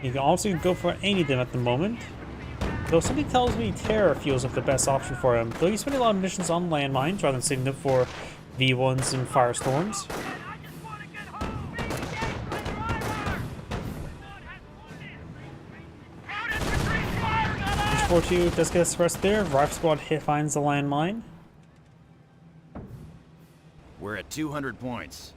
You can also go for any of them at the moment. Though something tells me Terror feels like the best option for him. Though he's spending a lot of missions on landmines rather than saving them for V1s and Firestorms. 4-2 does get suppressed there. Rifle squad finds the landmine. We're at 200 points.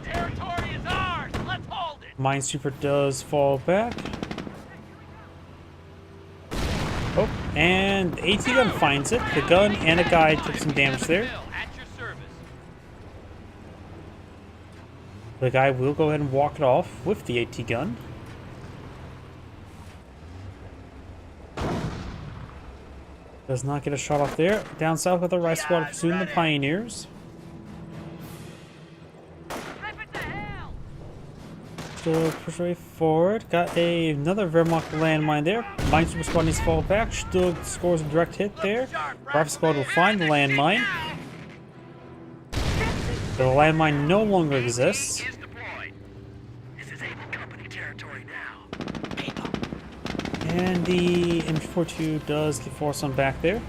Territory is ours. Let's hold it. Minesweeper does fall back. Oh, and the AT gun finds it. The gun and a guy took some damage there. At your service. The guy will go ahead and walk it off with the AT gun. Does not get a shot off there. Down south with the Rice squad pursuing the Pioneers. Stug, push way forward. Got another Wehrmacht landmine there. Mine Super Squad needs to fall back. Stug scores a direct hit there. Rifle Squad will find the landmine. The landmine no longer exists. Is deployed. This is able company territory now. And the M42 does get forced on back there.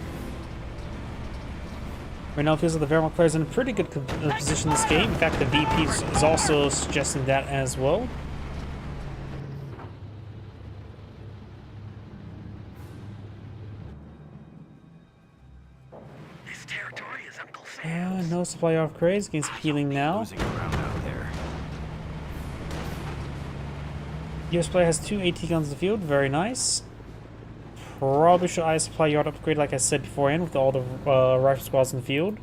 Right now it feels like the Wehrmacht player's in a pretty good position in this game. In fact, the VP is also suggesting that as well. This territory is Uncle Sam. No supply upgrades. Getting some healing now. Losing ground out there. US player has 2 AT guns in the field. Very nice. Probably should I supply yard upgrade like I said beforehand with all the rifle squads in the field.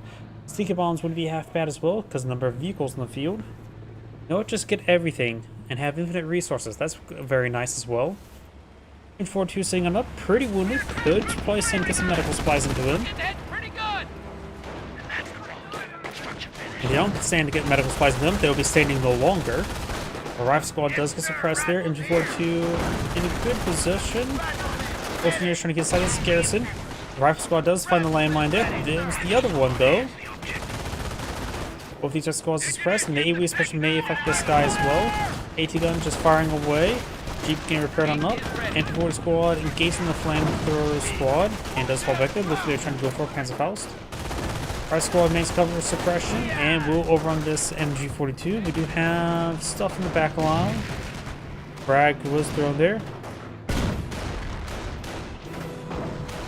Sneaker bombs wouldn't be half bad as well because the number of vehicles in the field. You know what? Just get everything and have infinite resources. That's very nice as well. And 4-2 sitting on up. Pretty wounded. Could probably get some medical supplies into him. If they don't stand to get medical supplies into them, they'll be standing no longer. The rifle squad does get suppressed there. MG42 in a good position. Engineers trying to get inside this garrison. The rifle squad does find the landmine there. There's the other one though. Both these squads are suppressed, and the AoE special may affect this guy as well. AT gun just firing away. Jeep getting repaired on up. Anti-forward squad engaging the flamethrower squad and does fall back there. Looks like they're trying to go for Panzerfaust. Our squad makes cover suppression, and we'll overrun this MG42. We do have stuff in the back line. Frag was thrown there.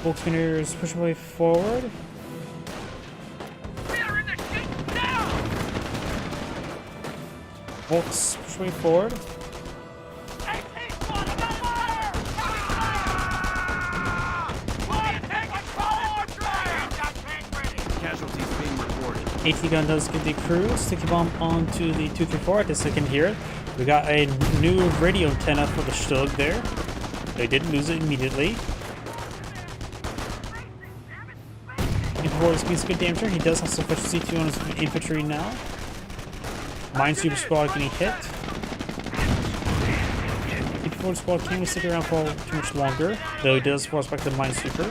Volk spinners push away forward. Volks push away forward. Casualties being reported. AT gun does get the crew. Sticky bomb onto the 234. I guess I can hear it. We got a new radio antenna for the Stug there. They did lose it immediately. Is good damage here. He does have some special C2 on his infantry now. Mine Super Squad getting hit. Forward squad can't really stick around for too much longer, though he does force back the Mine Super.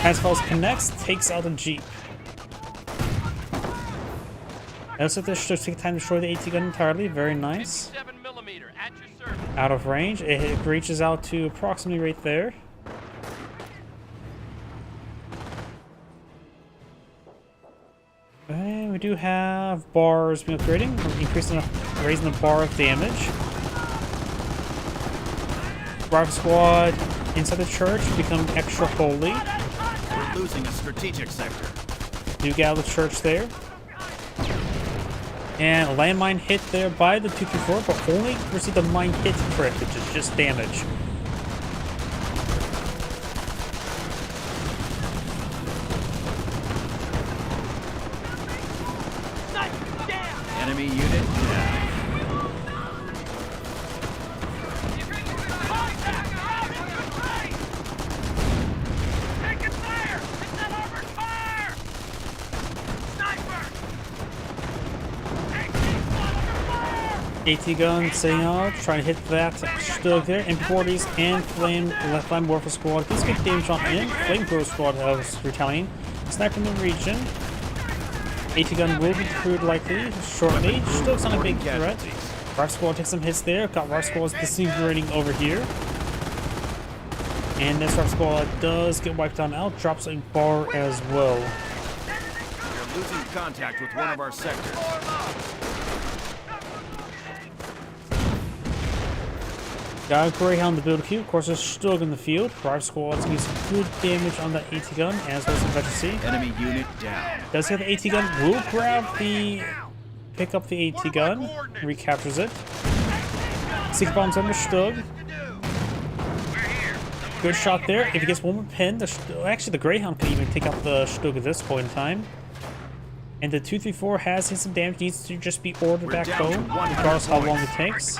Panzerfaust connects, takes out the Jeep. It looks like this should take time to destroy the AT gun entirely. Very nice. Out of range. It reaches out to approximately right there. And we do have bars being upgrading. We're increasing, raising the bar of damage. Rifle squad inside the church become extra holy. We're losing a strategic sector. Do get out of the church there. And a landmine hit there by the 234, but only received a mine hit crit, which is just damage. Enemy unit down. AT gun setting out, trying to hit that Stug there. MP40s and Flame Warfare Squad gets good damage on in. Flamethrower Squad has retaliating. Sniper in the region. AT gun will be crewed likely shortly. Stug's not a big threat. Rifle Squad takes some hits there. Got Rifle Squad's disintegrating over here. And this Rifle Squad does get wiped on out. Drops a bar as well. We're losing contact with one of our sectors. Got a Greyhound to build a queue. Of course, there's Stug in the field. Rifle Squad's gonna get some good damage on that AT gun, as well as some veteran. Enemy unit down. Does have the AT gun. Will grab the. Pick up the AT gun. Recaptures it. 6 bombs on the Stug. Good shot there. If he gets one more pin, actually the Greyhound could even take out the Stug at this point in time. And the 234 has hit some damage. Needs to just be ordered back home, regardless of how long it takes.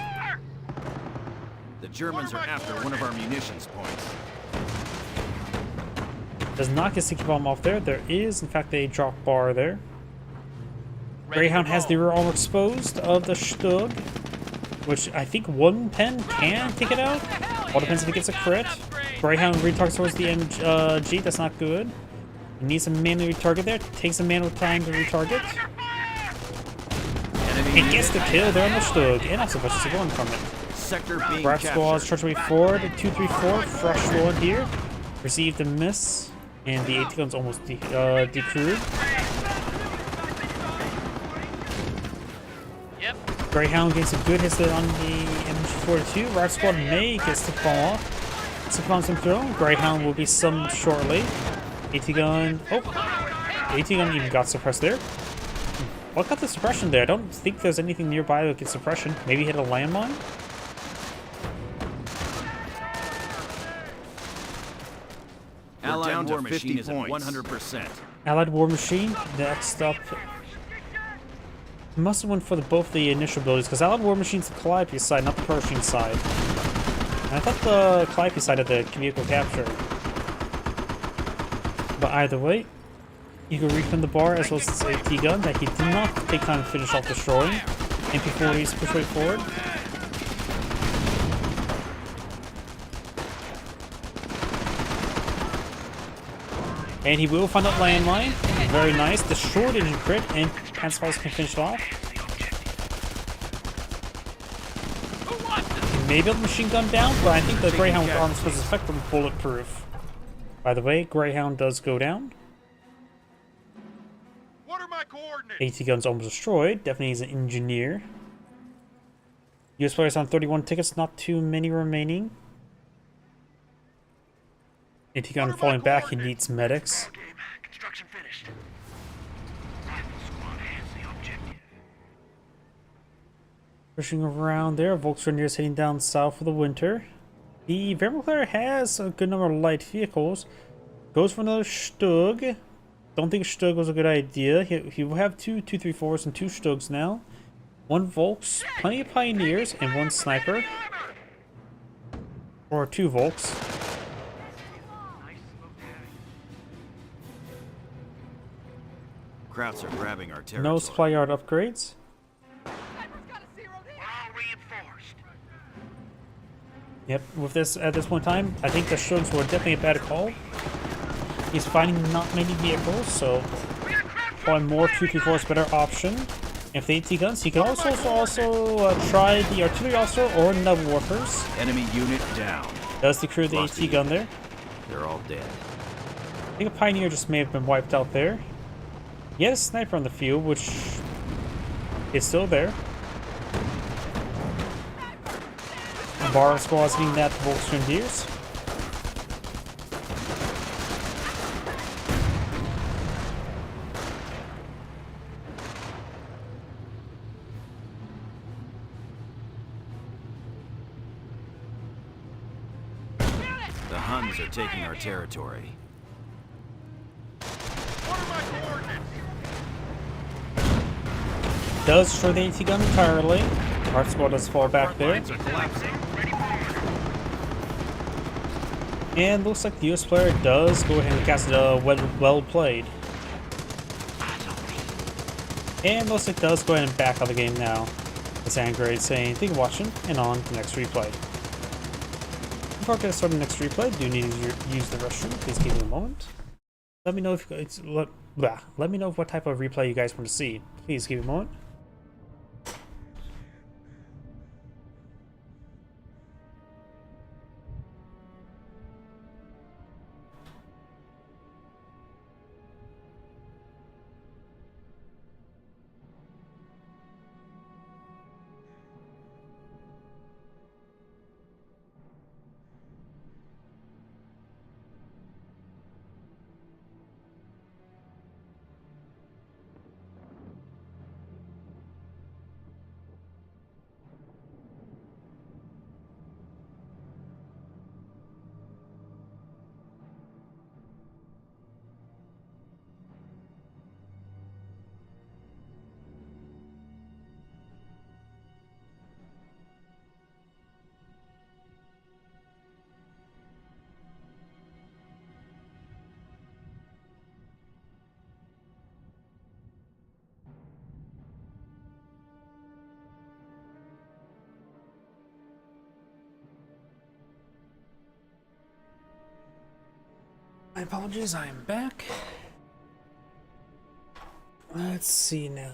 The Germans are after one of our munitions points. Does not get sticky bomb off there. There is, in fact, a drop bar there. Greyhound has the rear armor exposed of the Stug, which I think one pen can take it out. All depends if it gets a crit. Greyhound retargets towards the MG. That's not good. He needs to manually retarget there. Takes a manual time to retarget. It gets the kill there on the Stug, and also pushes a one from it. Sector being Grab squads charge way forward. 2-3-4. Fresh one here. Received a miss, and the AT gun's almost decrewed. Greyhound gets a good hit on the MG42. Riot Squad may gets to fall off. Supplying some throw. Greyhound will be summoned shortly. AT gun. Oh, AT gun even got suppressed there. What got the suppression there? I don't think there's anything nearby that gets suppression. Maybe hit a landmine? Allied War Machine is at 100%. Allied War Machine. Next up. Must have went for both the initial abilities, because Allied War Machine's the Calliope side, not the Pershing side. And I thought the Calliope side had the vehicle capture. But either way, you can refund the bar as well as its AT gun that he did not take time to finish off destroying. MP40s push way forward. And he will find that landmine. Very nice. The short engine crit, and Panzerfaust can finish it off. Maybe the machine gun down, but I think the Greyhound with arms was effectively bulletproof. By the way, Greyhound does go down. What are my coordinates? AT gun's almost destroyed. Definitely needs an engineer. US players on 31 tickets, not too many remaining. AT gun falling back, he needs medics. Construction finished. Rifle squad has the objective. Pushing around there, Volkswagen is heading down south for the winter. The Wehrmacht has a good number of light vehicles. Goes for another Stug. Don't think Stug was a good idea. He will have two 2-3-4s and two Stugs now. One Volks, plenty of Pioneers, and one Sniper. Or two Volks. Krauts are grabbing our territory. No supply yard upgrades. We're all reinforced. Yep, with this at this point in time, I think the Stugs were definitely a better call. He's finding not many vehicles, so probably more 2-3-4 is a better option. If the AT guns, he can also try the artillery officer or nub workers. Enemy unit down. Does decrew the AT gun there? They're all dead. I think a Pioneer just may have been wiped out there. He had a sniper on the field, which is still there. Bar squad's hitting that Volksgrenadiers. The Huns are taking our territory. What are my coordinates? Does destroy the AT gun entirely. Our squad does fall back there. Lines are collapsing. And looks like the US player does go ahead and cast it well played. And looks like does go ahead and back out the game now. The Sandgrade saying thank you for watching and on to the next replay. Before I get started the next replay, do you need to use the restroom? Please give me a moment. Let me know if let me know what type of replay you guys want to see. Please give me a moment. My apologies, I am back. Let's see now.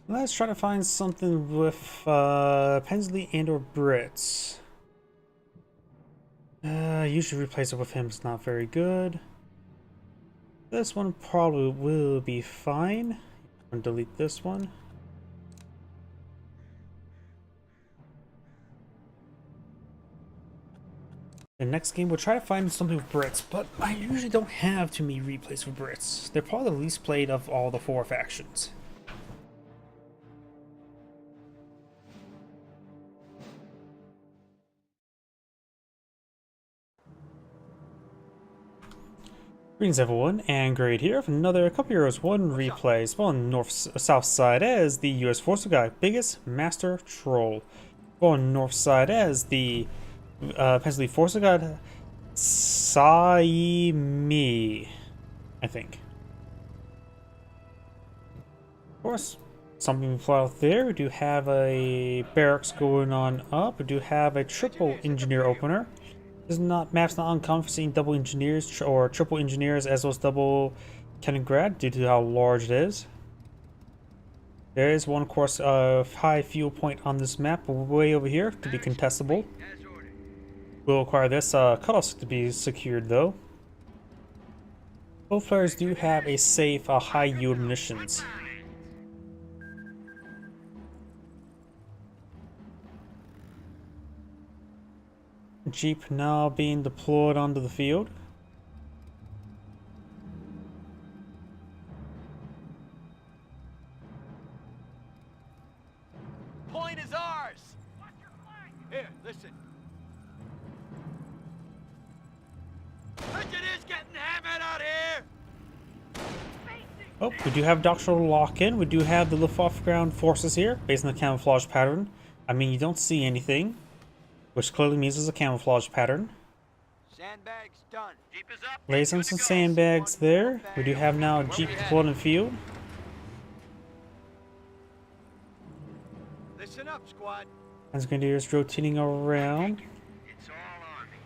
Let's try to find something with Pensley and or Brits. Usually replace it with him is not very good. This one probably will be fine. I'm gonna delete this one. The next game, we'll try to find something with Brits, but I usually don't have too many replays for Brits. They're probably the least played of all the 4 factions. Greetings everyone, and Great here for another Couple Heroes 1 replay. As well on south side as the US Force Guy, biggest master troll. Well on north side as the Pensley Force God, Saimi, I think. Of course, something we fly out there. We do have a barracks going on up. We do have a triple engineer opener. This is map's not uncommon for seeing double engineers or triple engineers as well as double cannon grad due to how large it is. There is one course of high fuel point on this map way over here to be contestable. We'll require this cutoff to be secured though. Both players do have a safe high yield munitions. Jeep now being deployed onto the field. Point is ours! Here, listen. Engineers getting hammered out here! Oh, we do have doctoral lock-in. We do have the Luftwaffe ground forces here, based on the camouflage pattern. I mean, you don't see anything, which clearly means there's a camouflage pattern. Sandbags done. Jeep is up. Lays on some sandbags there. We do have now a Jeep deployed in the field. Listen up, squad. Grenadiers rotating around. It's all Army.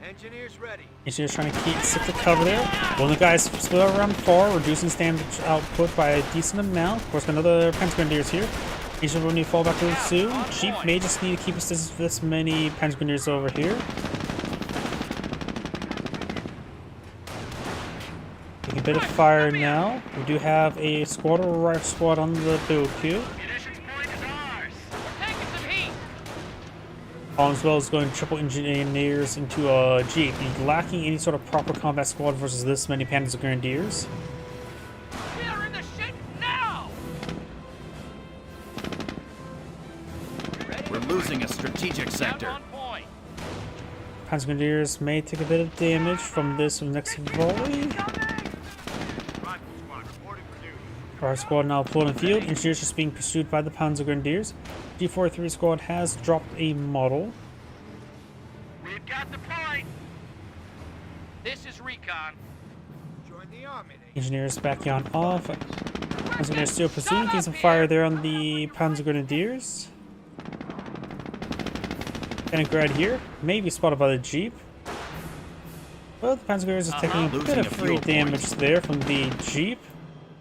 Engineers ready. Engineers trying to stick to cover there. One of the guys split around far, reducing damage output by a decent amount. Of course, another Grenadiers here. Asian will need to fall back really soon. Jeep may just need to keep us this many Grenadiers over here. Taking a bit of fire now. We do have a squad or rifle squad on the build queue. Munitions point is ours. We're taking some heat. All as well as going triple engineers into a Jeep. You're lacking any sort of proper combat squad versus this many Panzers Grenadiers. We are in the shit now. We're losing a strategic sector. On point. Panzer Grenadiers may take a bit of damage from this next volley. Rifle squad reporting for duty. Our squad now deployed in the field. Engineers just being pursued by the Panzer Grenadiers. G43 squad has dropped a model. We've got the point. This is recon. Join the army. Engineers backing on off. Panzer Grenadiers still pursuing. Getting some fire there on the Panzer Grenadiers. Cannon grad here. Maybe spotted by the Jeep. Well, the Panzer Grenadiers is taking a bit of free damage there from the Jeep.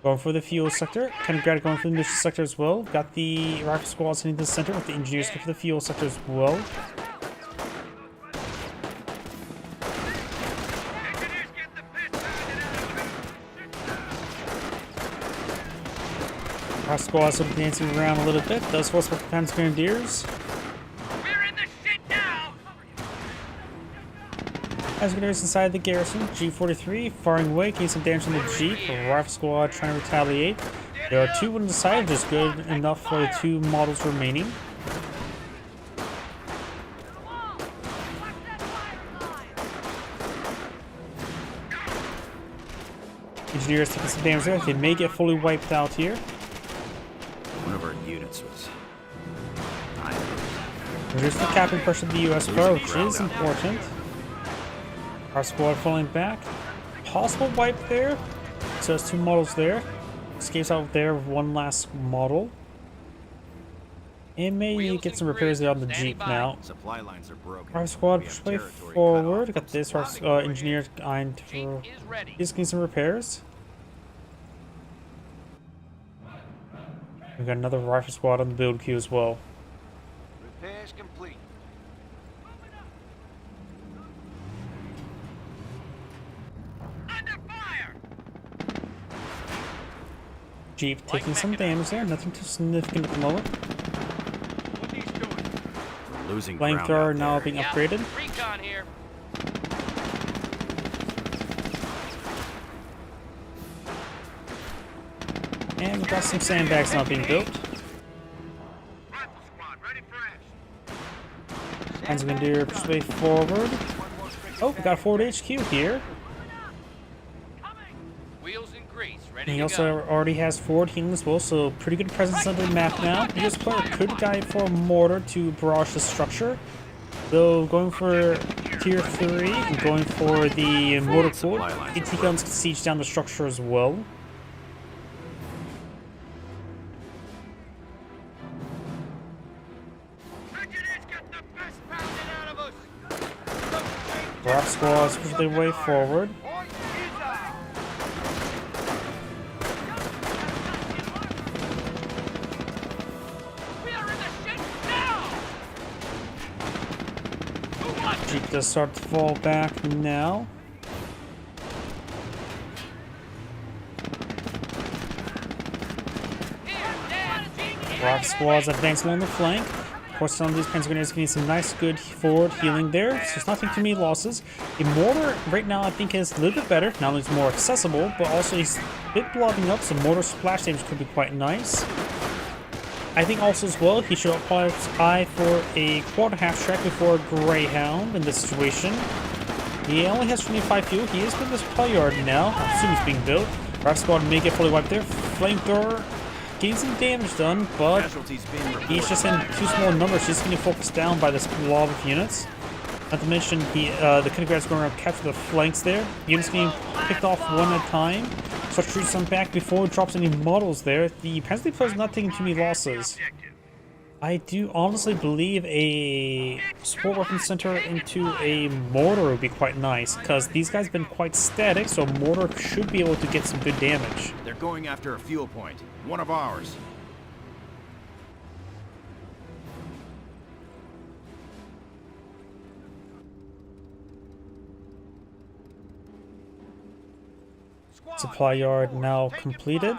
Going for the fuel sector. Cannon grad going for the mission sector as well. Got the rifle squads hitting the center with the engineers going for the fuel sector as well. Engineers get the piss out. Our squad's sort of dancing around a little bit. Does force with the Panzer Grenadiers. We're in the shit now. Panzer Grenadiers inside the garrison. G43 firing away, getting some damage on the Jeep. A rifle squad trying to retaliate. There are 2 on the side, which is good enough for the 2 models remaining. Engineers taking some damage there. They may get fully wiped out here. One of our units was... Reduce the capping pressure of the US foe, which is important. Our squad falling back. Possible wipe there. So there's 2 models there. Escapes out there with 1 last model. And maybe get some repairs there on the Jeep now. Supply lines are broken. Our squad We have push way territory cut forward. off Got from this. Our supplies. engineer going to he's getting some repairs. We got another rifle squad on the build queue as well. Repairs complete. Under fire! Jeep taking some damage there. Nothing too significant at the moment. What he's doing? We're losing ground Flamethrower out now there. being upgraded. Recon here. And we got some sandbags now being built. Rifle squad, ready for action. Panzer push way forward. Oh, we got a Ford HQ here. Wheels and grease, And ready he to also go. already has Ford healing as well, so pretty good presence on the map now. The US player could guide for a mortar to barrage the structure. Though going for tier 3 and going for the mortar pool, AT guns can siege down the structure as well. Engineers got the best pounding out of us. Rock squads push their way forward. Point is out. We are in the shit now! Who wants Jeep does start to fall back now. here, Dad? Rock squads advance along the flank. Of course, some of these Panzer Grenadiers getting some nice, good forward healing there. So it's nothing too many losses. The mortar right now, I think, is a little bit better. Not only is it more accessible, but also he's a bit blobbing up. So mortar splash damage could be quite nice. I think also as well, he should apply his eye for a quarter half track before a Greyhound in this situation. He only has 25 fuel. He is building this supply yard now. I assume he's being built. Rock squad may get fully wiped there. Flamethrower getting some damage done, but Casualties being reported. he's just in too small numbers. He's getting focused down by this blob of units. Not to mention, the Kindergarten's going around capture the flanks there. Units getting picked off one at a time. So shoot some back before it drops any models there. The Panzer player's not taking too many losses. I do honestly believe a support weapon center into a mortar would be quite nice, because these guys have been quite static, so a mortar should be able to get some good damage. They're going after a fuel point. One of ours. Supply yard now completed.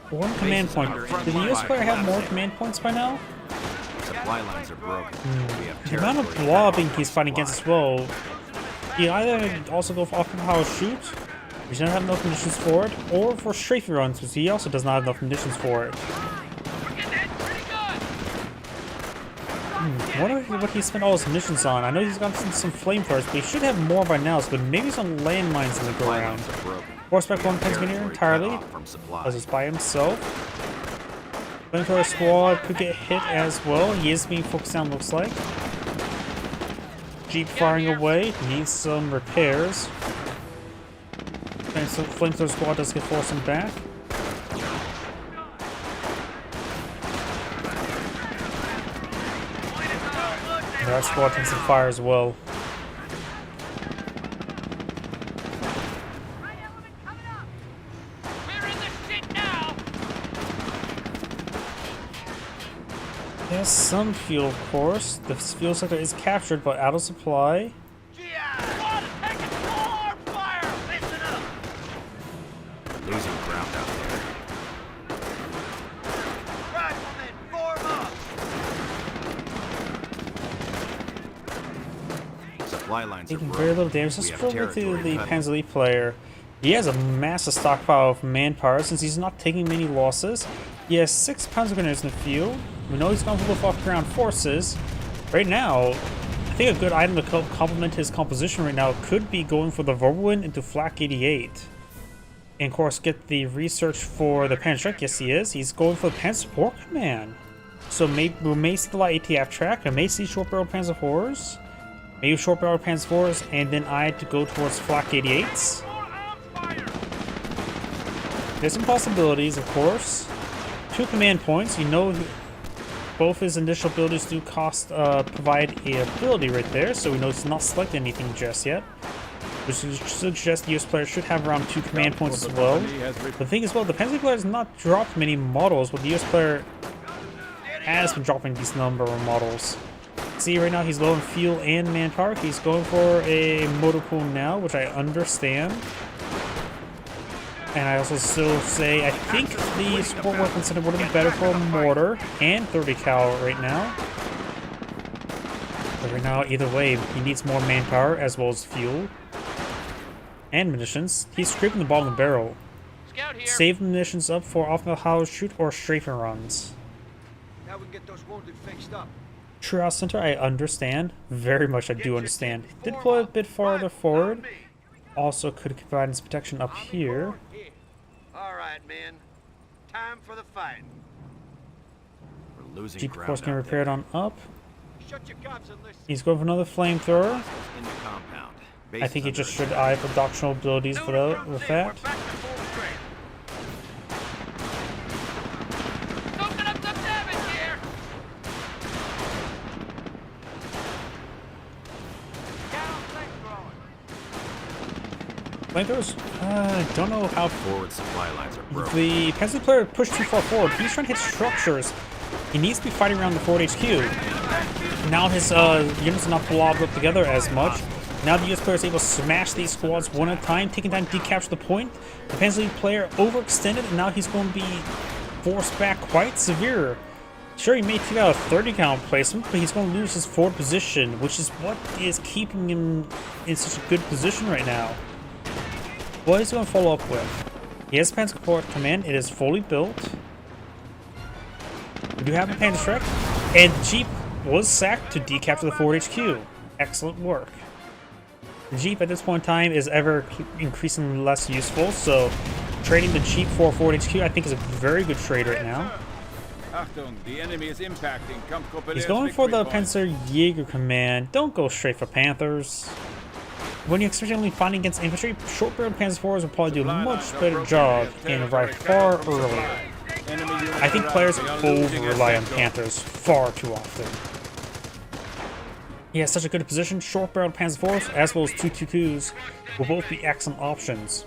One command point. Did the US player have more command points by now? Supply lines are broken. We have The amount of territory blobbing cut off he's from fighting against as supplies. well. He either also go for open power shoot, which doesn't have enough conditions for it, or for strafe runs, which he also does not have enough conditions for it. I wonder what he spent all his munitions on. I know he's got some flamethrowers, but he should have more by now, so maybe some landmines in the Supply ground. lines are broken. Horseback one Panzer Territory entirely, cut off from as supplies. it's by himself. Flamethrower squad could get hit as well. He is being focused down, looks like. Jeep firing away, needs some repairs. And so Flamethrower squad does get forced back. And our squad takes some fire as well. There's some fuel, of course. The fuel sector is captured, but out of supply. Losing ground out there. Riflemen, form up. Supply lines are Taking broken. very little damage. Let's We have go with territory the cut Panzer Elite player. He has a massive stockpile of manpower since he's not taking many losses. He has 6 Panzer Grenadiers in the field. We know he's going to lift off ground forces. Right now, I think a good item to complement his composition right now could be going for the Whirlwind into Flak 88. And of course, get the research for the Panzer Strike. Yes, he is. He's going for the Panzer Support Command. So we may see the light ATF track. I may see short barrel Panzer IVs. Maybe short barrel Panzer IVs, and then I had to go towards Flak 88s. There's some possibilities, of course. 2 command points. You know, both his initial abilities do cost, provide a ability right there, so we know it's not selecting anything just yet. Which suggests the US player should have around 2 command points as well. The thing as well, the Penalty player has not dropped many models, but the US player has been dropping these number of models. See, right now he's low in fuel and manpower. He's going for a motor pool now, which I understand. And I also still say I think the support weapon center would have been better for a mortar and 30 cal right now. But right now, either way, he needs more manpower as well as fuel and munitions. He's scraping the bottom of the barrel. Scout here. Save munitions up for off-the-house shoot or strafing runs. Now we can get those wounded fixed up. Triage center, I understand. Very much I do understand. Did pull it a bit farther forward. Also could provide his protection up here. All right, men. Time for the fight. We're losing Jeep, of ground course, can out repair it there. on up. Shut your gobs and listen. He's going for another flamethrower. In the compound. Base I think he is just under should eye for doctrinal abilities for that, with that. We're back to full strength. Soaking up some damage here. Down, flamethrowing. Flamethrowers? I don't know how. Forward supply lines are broken. The pencil player pushed too far forward. He's trying to hit structures. He needs to be fighting around the forward HQ. Now his units are not blobbed up together as much. Now the US player is able to smash these squads one at a time, taking time to decapture the point. The pencil player overextended, and now he's going to be forced back quite severe. Sure, he may take out a 30 count placement, but he's going to lose his forward position, which is what is keeping him in such a good position right now. What is he going to follow up with? He has Panzer Support Command. It is fully built. We do have a Panzer Strike, and Jeep was sacked to decapture the forward HQ. Excellent work. The Jeep at this point in time is ever increasingly less useful, so trading the Jeep for forward HQ I think is a very good trade right now. Achtung, the enemy is impacting. He's going for the Panzer Jaeger Command. Don't go straight for Panthers. When you're especially fighting against infantry, short-barreled Panzer IVs will probably do a much better job and arrive far earlier. I think players over-rely on Panthers far too often. He has such a good position. Short-barreled Panzer IVs as well as 222s will both be excellent options.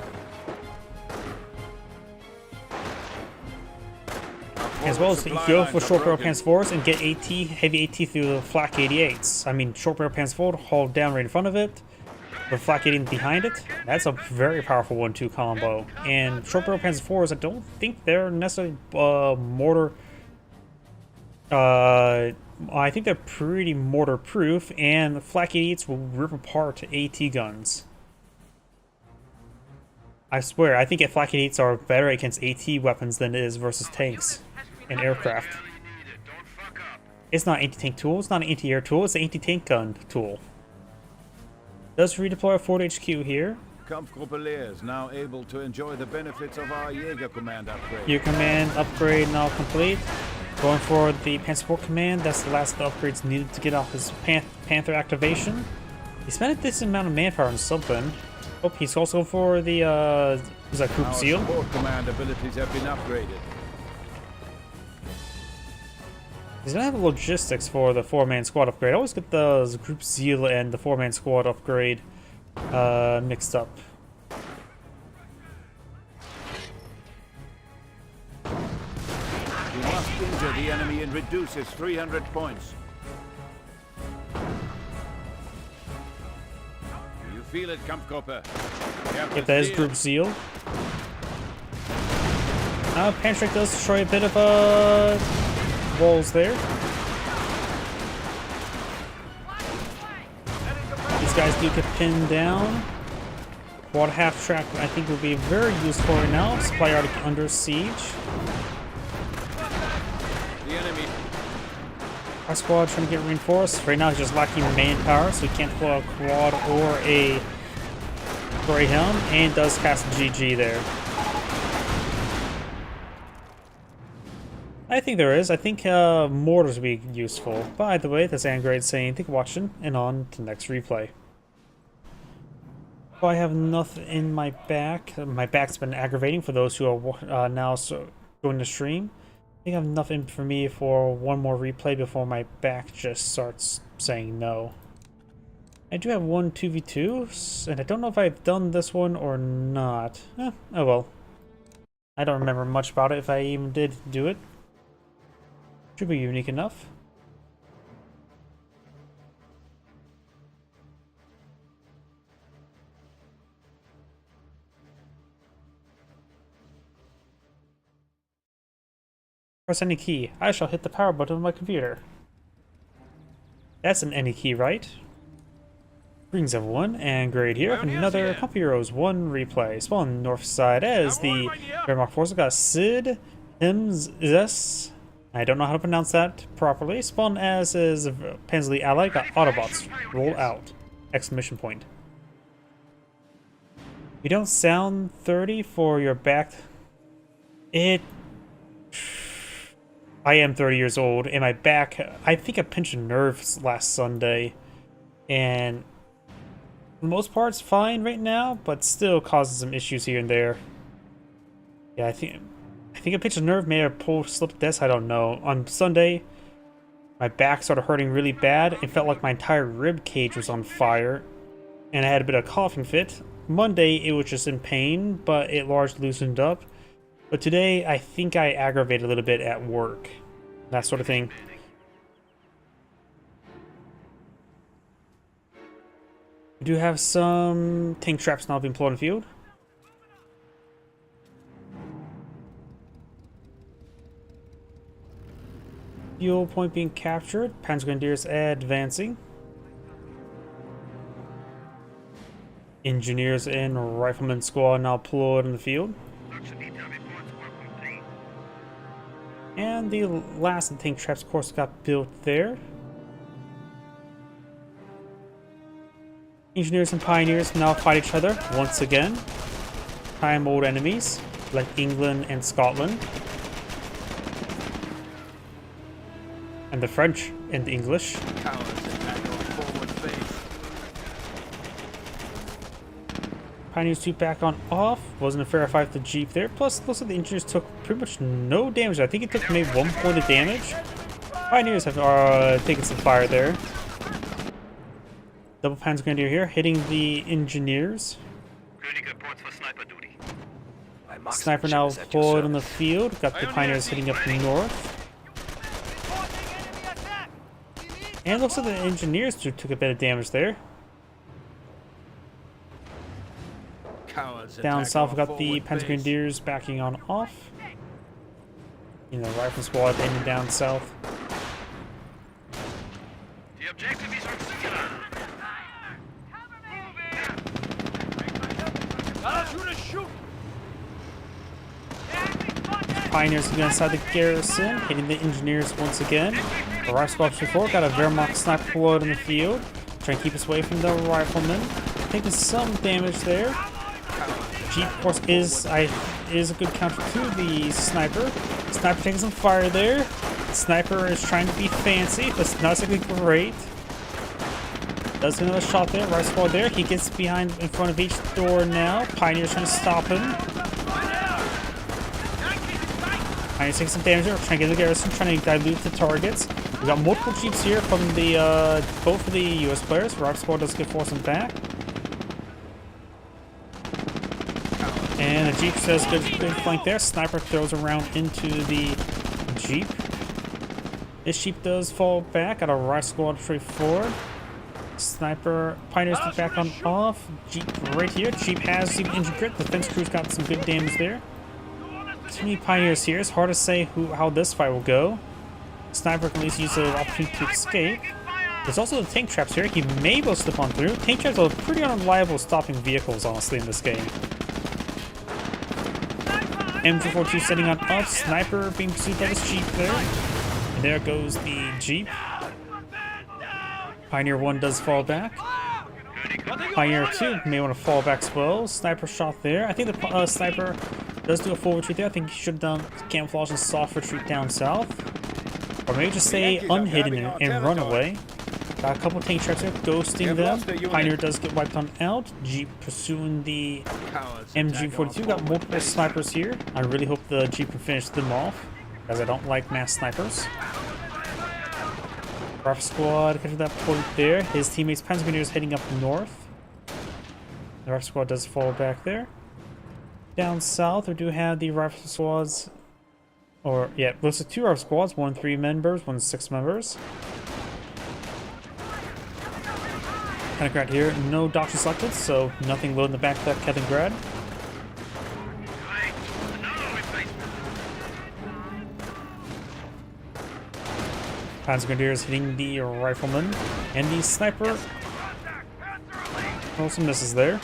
As well as go for short-barrel Panzer IVs and get AT, heavy AT through the flak 88s. I mean, short-barrel Panzer IV, hauled down right in front of it, with flak 80 behind it. That's a very powerful 1-2 combo. And short-barrel Panzer IVs, I don't think they're necessarily mortar. I think they're pretty mortar-proof, and the flak 88s will rip apart AT guns. I swear, I think flak 88s are better against AT weapons than it is versus tanks and aircraft. It's not an anti-tank tool, it's not an anti-air tool, it's an anti-tank gun tool. Does redeploy a forward HQ here. Kampfgruppe is now able to enjoy the benefits of our Jaeger Command upgrade. Your command upgrade now complete. Going for the Panzer Support Command, that's the last of the upgrades needed to get off his Panther activation. He spent a decent amount of manpower on something. Oh, he's also for the, is that Group Our Seal? support command abilities have been upgraded. He's gonna have logistics for the 4-man squad upgrade. I always get the Group Zeal and the 4-man squad upgrade mixed up. We must injure the enemy and reduce his 300 points. You feel it, Kampfgruppe. If that is Group Zeal. Panstrike does destroy a bit of walls there. These guys do get pinned down. Quad half track I think would be very useful right now. Supply yard under siege. The enemy. Our squad trying to get reinforced. Right now he's just lacking manpower, so he can't pull out a quad or a Greyhound, and does cast GG there. I think there is. I think mortars would be useful. By the way, that's Angrade saying, thank you for watching, and on to the next replay. I have nothing in my back. My back's been aggravating for those who are now joining the stream. I think I have nothing for me for one more replay before my back just starts saying no. I do have one 2v2, and I don't know if I've done this one or not. Oh well. I don't remember much about it if I even did do it. Should be unique enough. Press any key. I shall hit the power button on my computer. That's an any key, right? Greetings everyone, and great here with another Company Heroes 1 replay. Spawn north side as the Wehrmacht forces got Sid Himzes. I don't know how to pronounce that properly. Spawn as is Panzerly ally got Autobots. Roll out! Exclamation point. You don't sound 30 for your back. I am 30 years old, and my back, I think I pinched a nerve last Sunday, and for the most part it's fine right now, but still causes some issues here and there. Yeah, I think I pinched a nerve, may have pulled slipped this, I don't know. On Sunday, my back started hurting really bad. It felt like my entire rib cage was on fire, and I had a bit of a coughing fit. Monday, it was just in pain, but it largely loosened up. But today, I think I aggravated a little bit at work. That sort of thing. We do have some tank traps now being deployed in the field. Fuel point being captured. Panzer Grenadiers advancing. Engineers and Rifleman squad now deployed in the field. And the last tank traps, of course, got built there. Engineers and Pioneers now fight each other once again. Time old enemies like England and Scotland. And the French and the English. Pioneers 2 back on off. Wasn't a fair fight with the Jeep there. Plus, looks like the engineers took pretty much no damage. I think it took maybe 1 point of damage. Pioneers have taken some fire there. Double Panzer Grenadier here, hitting the engineers. Sniper now deployed on the field. Got the Pioneers hitting up north. And looks like the engineers took a bit of damage there. Down south, we got the Panzer Grenadiers backing on off. You know, Rifle squad aiming down south. The objective is on singular. Pioneers again inside the garrison, hitting the engineers once again. The Rifle squad before got a Wehrmacht sniper deployed in the field, trying to keep us away from the riflemen. Taking some damage there. Jeep, of course, is a good counter to the sniper. Sniper taking some fire there. Sniper is trying to be fancy, but it's not exactly great. Does get another shot there. Right squad there. He gets behind in front of each door now. Pioneer's trying to stop him. Pioneer's taking some damage there. Trying to get in the garrison, trying to dilute the targets. We got multiple Jeeps here from the both of the US players. Rock squad does get forced them back. And the Jeep says good flank there. Sniper throws around into the Jeep. This Jeep does fall back. Got a Riot Squad straight forward. Sniper Pioneers get back on off. Jeep right here. Jeep has the engine grit. The defense crew's got some good damage there. Too many Pioneers here. It's hard to say how this fight will go. Sniper can at least use the opportunity to escape. There's also the tank traps here. He may be able to slip on through. Tank traps are pretty unreliable stopping vehicles, honestly, in this game. M242 setting on up. Sniper being pursued by this Jeep there. And there goes the Jeep. Pioneer 1 does fall back. Pioneer 2 may want to fall back as well. Sniper shot there. I think the sniper does do a full retreat there. I think he should have done camouflage and soft retreat down south. Or maybe just stay unhidden and run away. Got a couple tank traps there, ghosting You've them. lost a unit. Pioneer does get wiped on out. Jeep pursuing the Cowards MG42. attack our Got multiple forward base. snipers here. I really hope the Jeep can finish them off, because I don't like mass snipers. Rifle squad getting to that point there. His teammates Panzergrenadiers heading up north. The rifle squad does fall back there. Down south, we do have the rifle squads. Or, yeah, those are 2 rifle squads. 1 3 members, 1 6 members. Kaliningrad here. No doctor selected, so nothing low in the back of that Kaliningrad. Panzergrenadiers hitting the rifleman and the sniper. Oh, some misses there.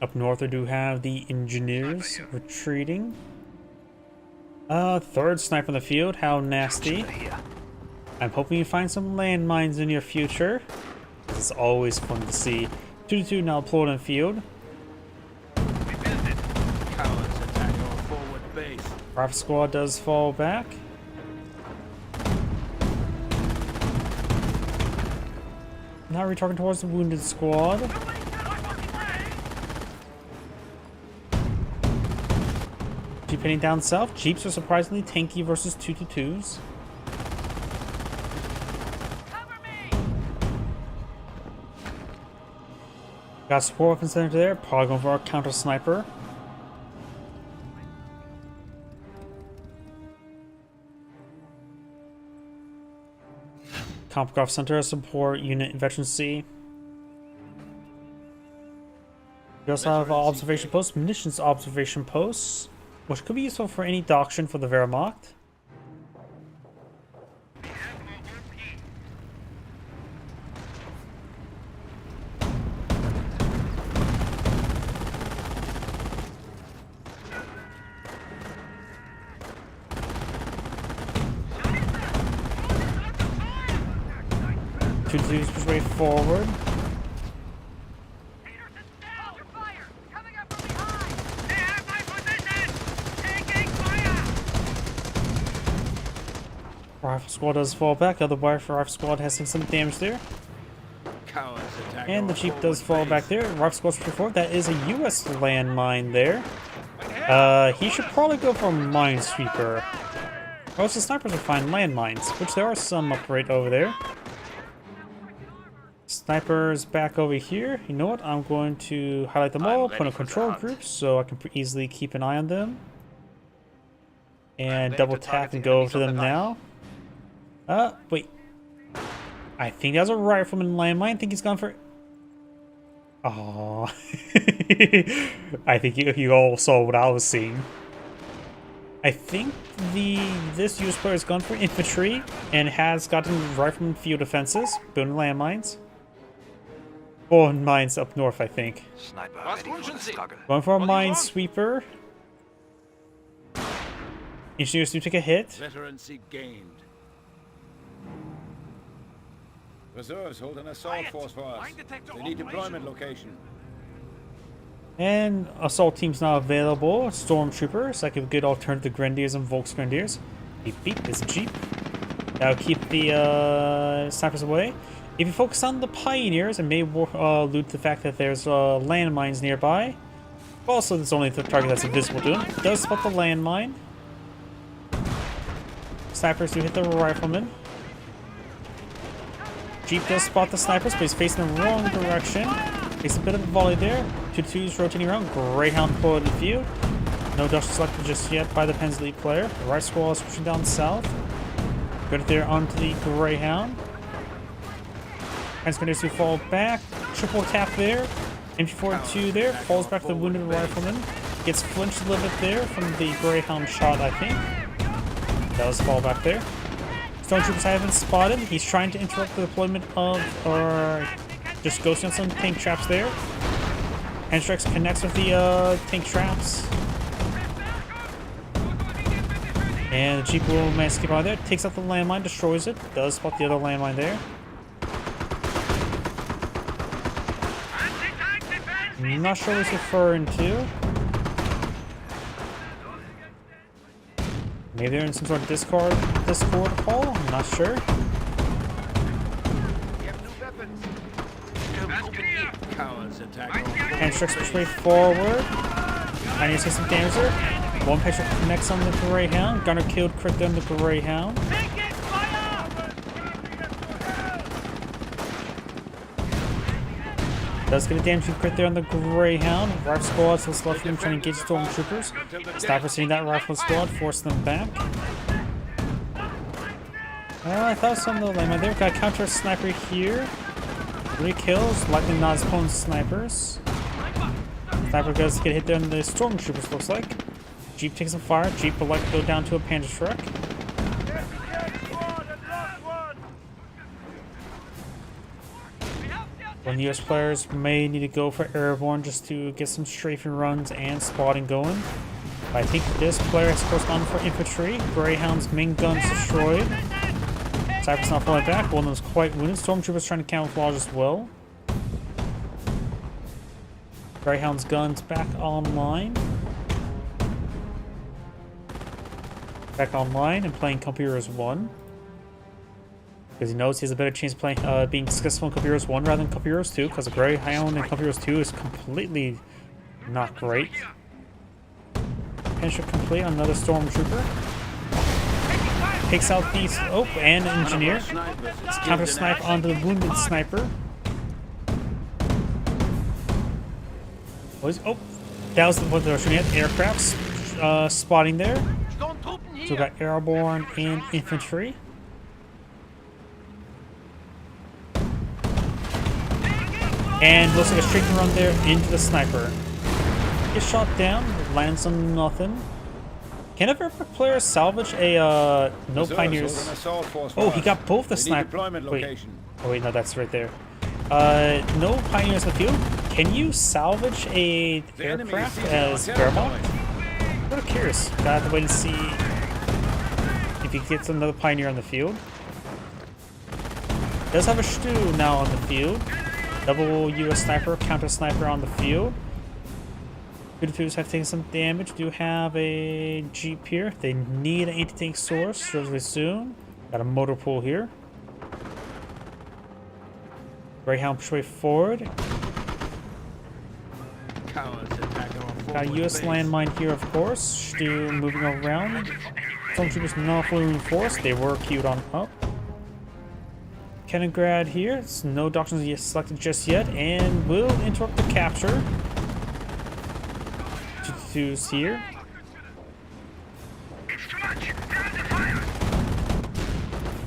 Up north, we do have the engineers retreating. Third sniper in the field. How nasty. I'm hoping you find some landmines in your future. It's always fun to see. 2-2 now deployed in field. Cowards attack our forward base. Rifle squad does fall back. Now retargeting towards the wounded squad. Jeep heading down south. Jeeps are surprisingly tanky versus 2-2s. Got support weapon center there. Probably going for our counter sniper. Compgraph Center support unit veterancy. We also have observation posts, munitions observation posts, which could be useful for any doctrine for the Wehrmacht. Two dudes push way forward. Rifle squad does fall back. The other rifle squad has taken some damage there. Cowards attack And the our Jeep does fall forward back base. there. Rifle squad push forward. That is a US landmine there. He should probably go for Minesweeper. Most of the snipers will find landmines, which there are some up right over there. Snipers back over here. You know what? I'm going to highlight them all, put in control groups so I can easily keep an eye on them. And double tap and go over to them now. Wait. I think that was a rifleman landmine. I think he's gone for... Oh. I think you all saw what I was seeing. I think this US player has gone for infantry and has gotten rifleman field defenses, building landmines. Or mines up north, I think. Going for a minesweeper. Engineers do take a hit. Veterancy gained. Reserves hold an assault force for us. They need deployment location. And assault team's not available. Stormtroopers, like a good alternative to Grenadiers and Volksgrenadiers. Beep beep is a Jeep. That'll keep the snipers away. If you focus on the Pioneers, and may allude to the fact that there's landmines nearby. Also, there's only the target that's invisible to him. Does spot the landmine. Snipers do hit the rifleman. Jeep does spot the snipers, but he's facing the wrong direction. Takes a bit of a volley there. 2-2s rotating around. Greyhound deployed in the field. No dodge selected just yet by the Pens lead player. The right squad is pushing down south. Good there onto the Greyhound. Pens continues to fall back. Triple tap there. MG42 there. Falls back to the wounded rifleman. Gets flinched a little bit there from the Greyhound shot, I think. Does fall back there. Stormtroopers haven't spotted. He's trying to interrupt the deployment of, or just ghosting on some tank traps there. Handstrikes connects with the tank traps. And the Jeep will manage to keep on there. Takes out the landmine, destroys it. Does spot the other landmine there. I'm not sure what he's referring to. Maybe they're in some sort of Discord call? I'm not sure. Panther push way forward. I need to take some damage there. One Panther connects on the Greyhound. Gunner killed quickly on the Greyhound. Does get a damage crit there on the Greyhound. Rifle squad still left him trying to engage stormtroopers. Sniper seeing that rifle squad, forcing them back. Well, I thought some of the landmine there. Got counter sniper here. 3 kills, likely not his opponent's snipers. Sniper does get hit there on the stormtroopers, looks like. Jeep takes some fire. Jeep will likely go down to a Panther truck. When US players may need to go for airborne just to get some strafing runs and spotting going. But I think this player has of course gone for infantry. Greyhound's main gun's destroyed. Sniper's not falling back. One of them's quite wounded. Stormtrooper's trying to camouflage as well. Greyhound's gun's back online. Back online and playing Computers 1. Because he knows he has a better chance of playing, being successful in Computers 1 rather than Computers 2. Because the Greyhound in Computers 2 is completely not great. Pension complete on another Stormtrooper. Takes out the and engineer. Counter snipe onto the wounded sniper. That was what they were shooting at. Aircrafts spotting there. So we got airborne and infantry. And looks like a straight run there into the sniper. Gets shot down, lands on nothing. Can a player salvage a no pioneers? Oh, he got both the sniper. Wait. Oh wait, no, that's right there. No pioneers in the field. Can you salvage a aircraft as Fairmont? I'm kind of curious. Gotta have to wait and see if he gets another pioneer on the field. Does have a Stu now on the field. Double US sniper, counter sniper on the field. Good twos have taken some damage. Do have a Jeep here. They need an anti-tank source relatively soon. Got a motor pool here. Greyhound push way forward. Got a US landmine here, of course. Stu moving around. Stormtroopers not fully reinforced. They were queued on up. Kennengrad here. It's no doctrines yet selected just yet, and will interrupt the capture. Twos here.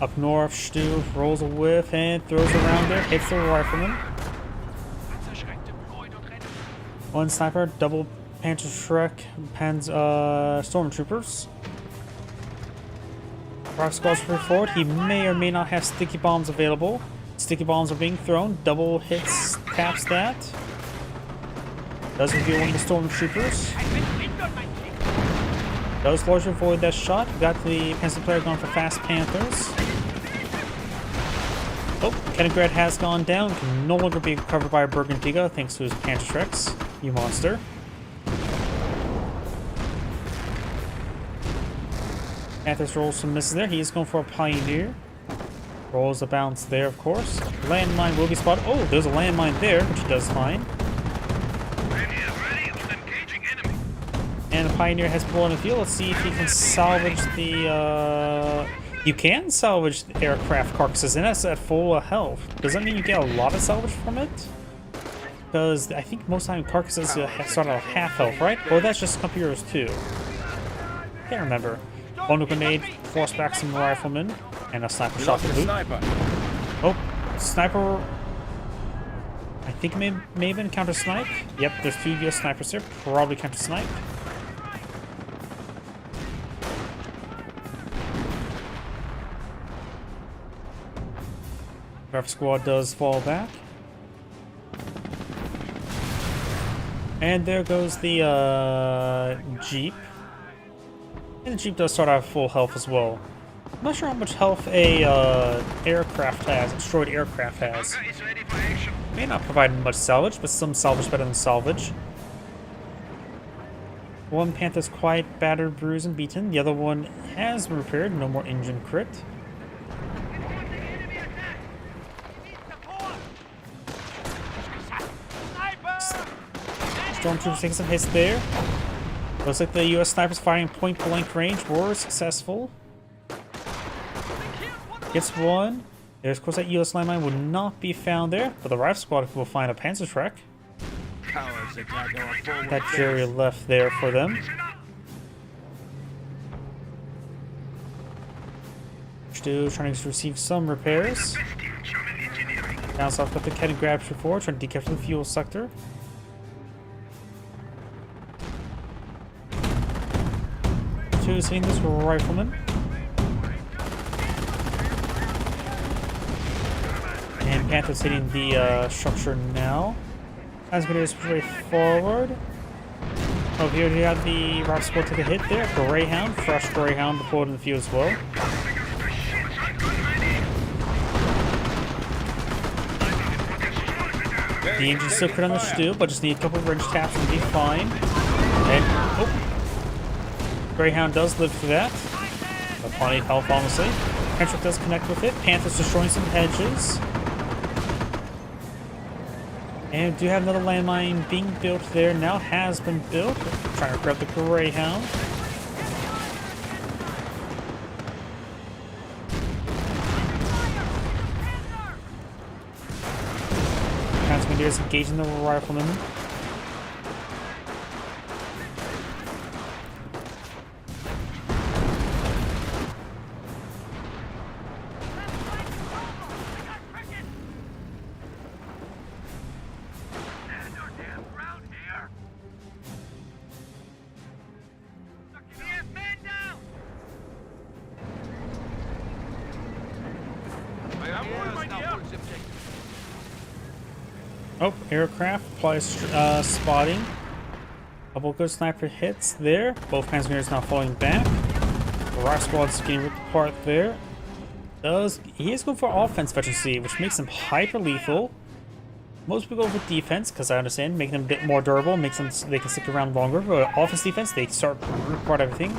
Up north, Stu rolls a whiff and throws around there, hits the rifleman. One sniper, double Panther Shrek, stormtroopers. Rock squad's pretty forward. He may or may not have sticky bombs available. Sticky bombs are being thrown. Double hits, taps that. Does reveal one of the stormtroopers. Does largely avoid that shot. Got the Panther player going for fast Panthers. Oh, Kennengrad has gone down. Can no longer be covered by a Burgundiga thanks to his Panther Shreks. You monster. Panthers rolls some misses there. He is going for a Pioneer. Rolls a bounce there, of course. Landmine will be spotted. Oh, there's a landmine there, which he does find. And the Pioneer has pulled on the field. Let's see if he can salvage the, You can salvage the aircraft carcasses, and that's at full health. Does that mean you get a lot of salvage from it? Because I think most time carcasses start at half health, right? Or that's just computers too. Can't remember. One grenade, force back some riflemen, and a sniper shot to boot. Oh, sniper. I think it may have been counter snipe. Yep, there's 2 US snipers here. Probably counter snipe. Rifle squad does fall back. And there goes the Jeep. And the Jeep does start out at full health as well. I'm not sure how much health a aircraft has, destroyed aircraft has. May not provide much salvage, but some salvage better than salvage. One Panther's quite battered, bruised, and beaten. The other one has been repaired, no more engine crit. Stormtroopers taking some hits there. Looks like the U.S. snipers firing point blank range were successful. Gets one. There's, of course, that U.S. landmine would not be found there, but the rifle squad will find a Panzer truck. Cowards attack our forward That Jerry left there for them. Still trying to receive some repairs. Down south, got the cannon grab before, trying to decapture the fuel sector. Two is hitting this rifleman. And Panther's hitting the structure now. As good as way forward. Oh, here you have the rock squad take a hit there. Greyhound, fresh Greyhound deployed in the field as well. The engine's still put on the stew, but just need a couple of wrench taps and be fine. And, oh! Greyhound does live through that. But plenty of health, honestly. Pentrick does connect with it. Panther's destroying some hedges. And we do have another landmine being built there. Now has been built. Trying to grab the Greyhound. Transmitters engaging the rifleman. Oh, aircraft applies spotting. Couple good sniper hits there. Both Panzers now falling back. The rock squad's getting ripped apart there. He is going for offense efficiency, which makes him hyper lethal. Most people go with defense because I understand making them a bit more durable, makes them so they can stick around longer. But offense defense, they start to rip apart everything.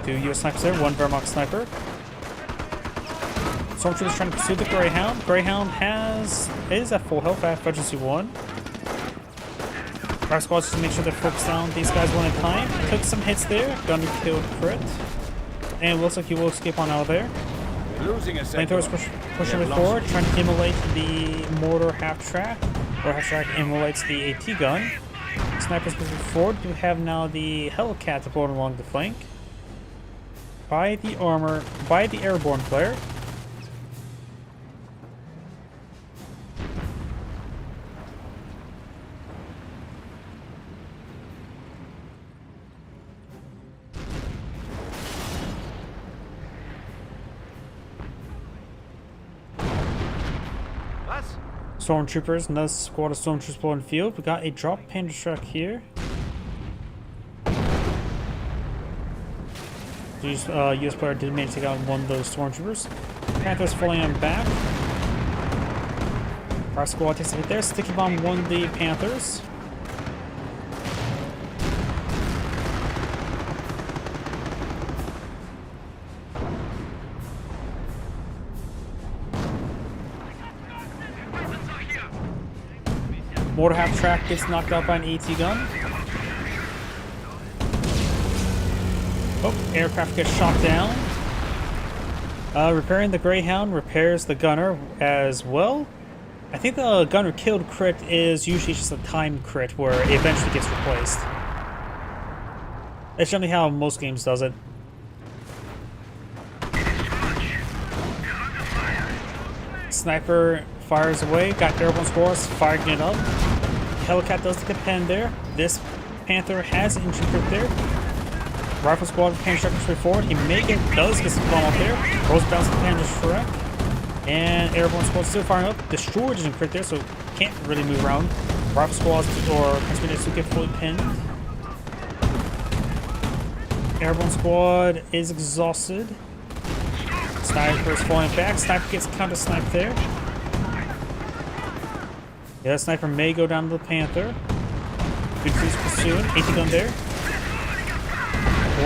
Two US snipers there, one Wehrmacht sniper. Stormtroopers trying to pursue the Greyhound. Greyhound is at full health at efficiency 1. Rock squads just to make sure they're focused on these guys one at a time. Took some hits there. Gunner killed crit. And looks like he will escape on out of there. Losing a second. Flamethrowers pushing it forward, trying to immolate the mortar half track. Or half track immolates the AT gun. Snipers moving forward. We have now the Hellcat deployed along the flank. By the airborne player. Stormtroopers, another squad of stormtroopers blowing the field. We got a drop Panzer truck here. The US player did manage to take out one of those stormtroopers. Panther's falling on back. Our squad takes a hit there. Sticky bomb won the Panthers. Mortar half track gets knocked out by an AT gun. Oh, aircraft gets shot down. Repairing the Greyhound repairs the gunner as well. I think the gunner killed crit is usually just a timed crit where it eventually gets replaced. That's generally how most games does it. Sniper fires away, got airborne scores, firing it up. Hellcat does take a pen there. This Panther has injured crit there. Rifle squad Panther Shrek straight forward. He does get some bomb up there. Rolls bounce to Panther Shrek. And airborne squad still firing up. Destroyer doesn't crit there, so can't really move around. Rifle squads or Panther still get fully pinned. Airborne squad is exhausted. Sniper is falling back. Sniper gets counter sniped there. Yeah, that sniper may go down to the Panther. Good crews pursuing. AT gun there.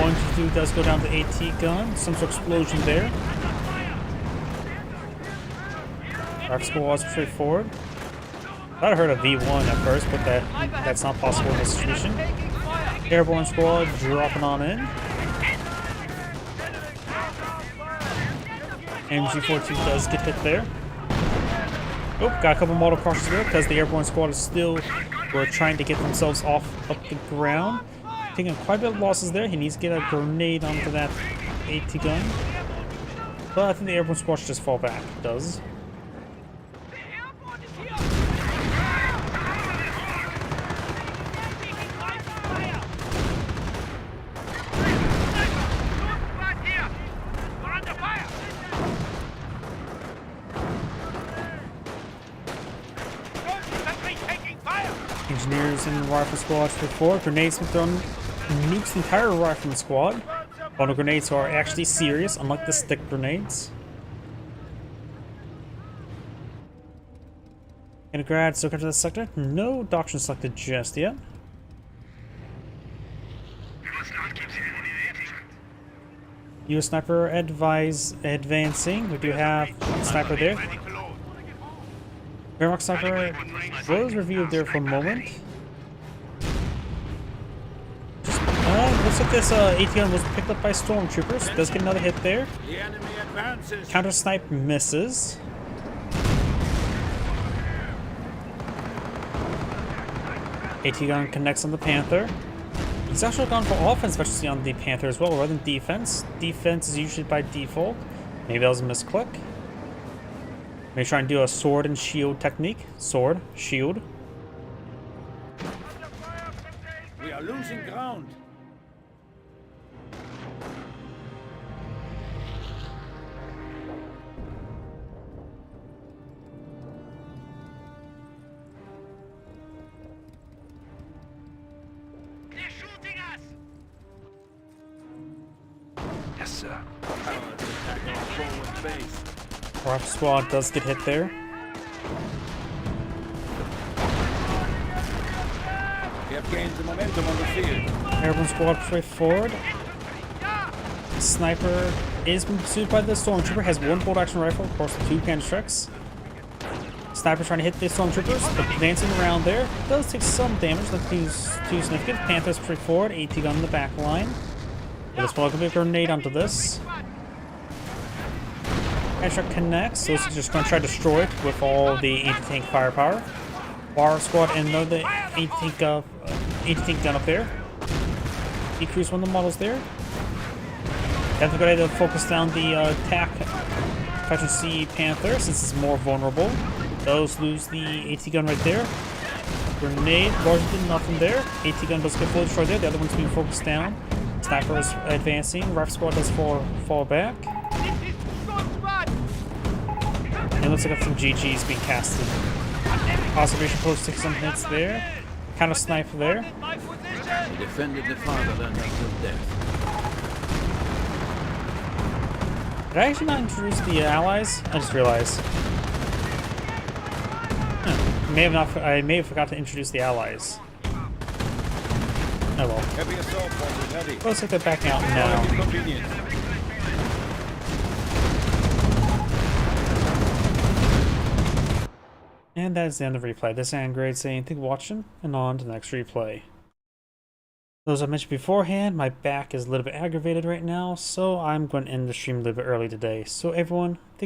1-2 does go down to AT gun. Some sort of explosion there. Rock squad was straightforward. Thought I heard a V1 at first, but that's not possible in this situation. Airborne squad dropping on in. MG42 does get hit there. Oh, got a couple model crosses there because the airborne squad is still trying to get themselves up the ground. Taking quite a bit of losses there. He needs to get a grenade onto that AT gun. But I think the airborne squad should just fall back. It does. Engineers and rifle squad for 4. Grenades have thrown nukes the entire rifleman squad. Bundle grenades are actually serious, unlike the stick grenades. Grad still capture the sector? No doctrine selected just yet. US sniper advancing. We do have a sniper there. Wehrmacht sniper was reviewed there for a moment. Looks like this AT-gun was picked up by stormtroopers. Does get another hit there. The enemy advances. Counter snipe misses. AT-gun connects on the Panther. He's actually gone for offense, especially on the Panther as well, rather than defense. Defense is usually by default. Maybe that was a misclick. Maybe try and do a sword and shield technique. Sword, shield. We are losing ground. They're shooting us! Yes, sir. Allies attacking our forward base. Rifle squad does get hit there. We have gained the momentum on the field. Airborne squad straight forward. Sniper is being pursued by the stormtrooper. Has one bolt action rifle, of course, with 2 Panzerschrecks. Sniper trying to hit the stormtroopers, but dancing around there. Does take some damage, not too significant. Panther's straight forward. AT gun in the back line. Let's plug a big grenade onto this. Panzerschreck connects, so it's just going to try to destroy it with all the anti-tank firepower. War squad and another anti-tank gun up there. Decrease one of the models there. Have to go ahead and focus down the attack Faction C Panther since it's more vulnerable. Those lose the AT gun right there. Grenade largely did nothing there. AT gun does get fully destroyed there. The other one's being focused down. Sniper is advancing. Rifle squad does fall back. And it looks like some GG's being casted. Observation post takes some hits there. Counter snipe there. We defended the fatherland until death. Did I actually not introduce the allies? I just realized. I may have forgot to introduce the allies. Oh well. Heavy assault forces ready. Looks like they're backing out now. Convenient. And that is the end of the replay. This is Angrade saying thank you for watching, and on to the next replay. As I mentioned beforehand, my back is a little bit aggravated right now, so I'm going to end the stream a little bit early today. So everyone, thank you.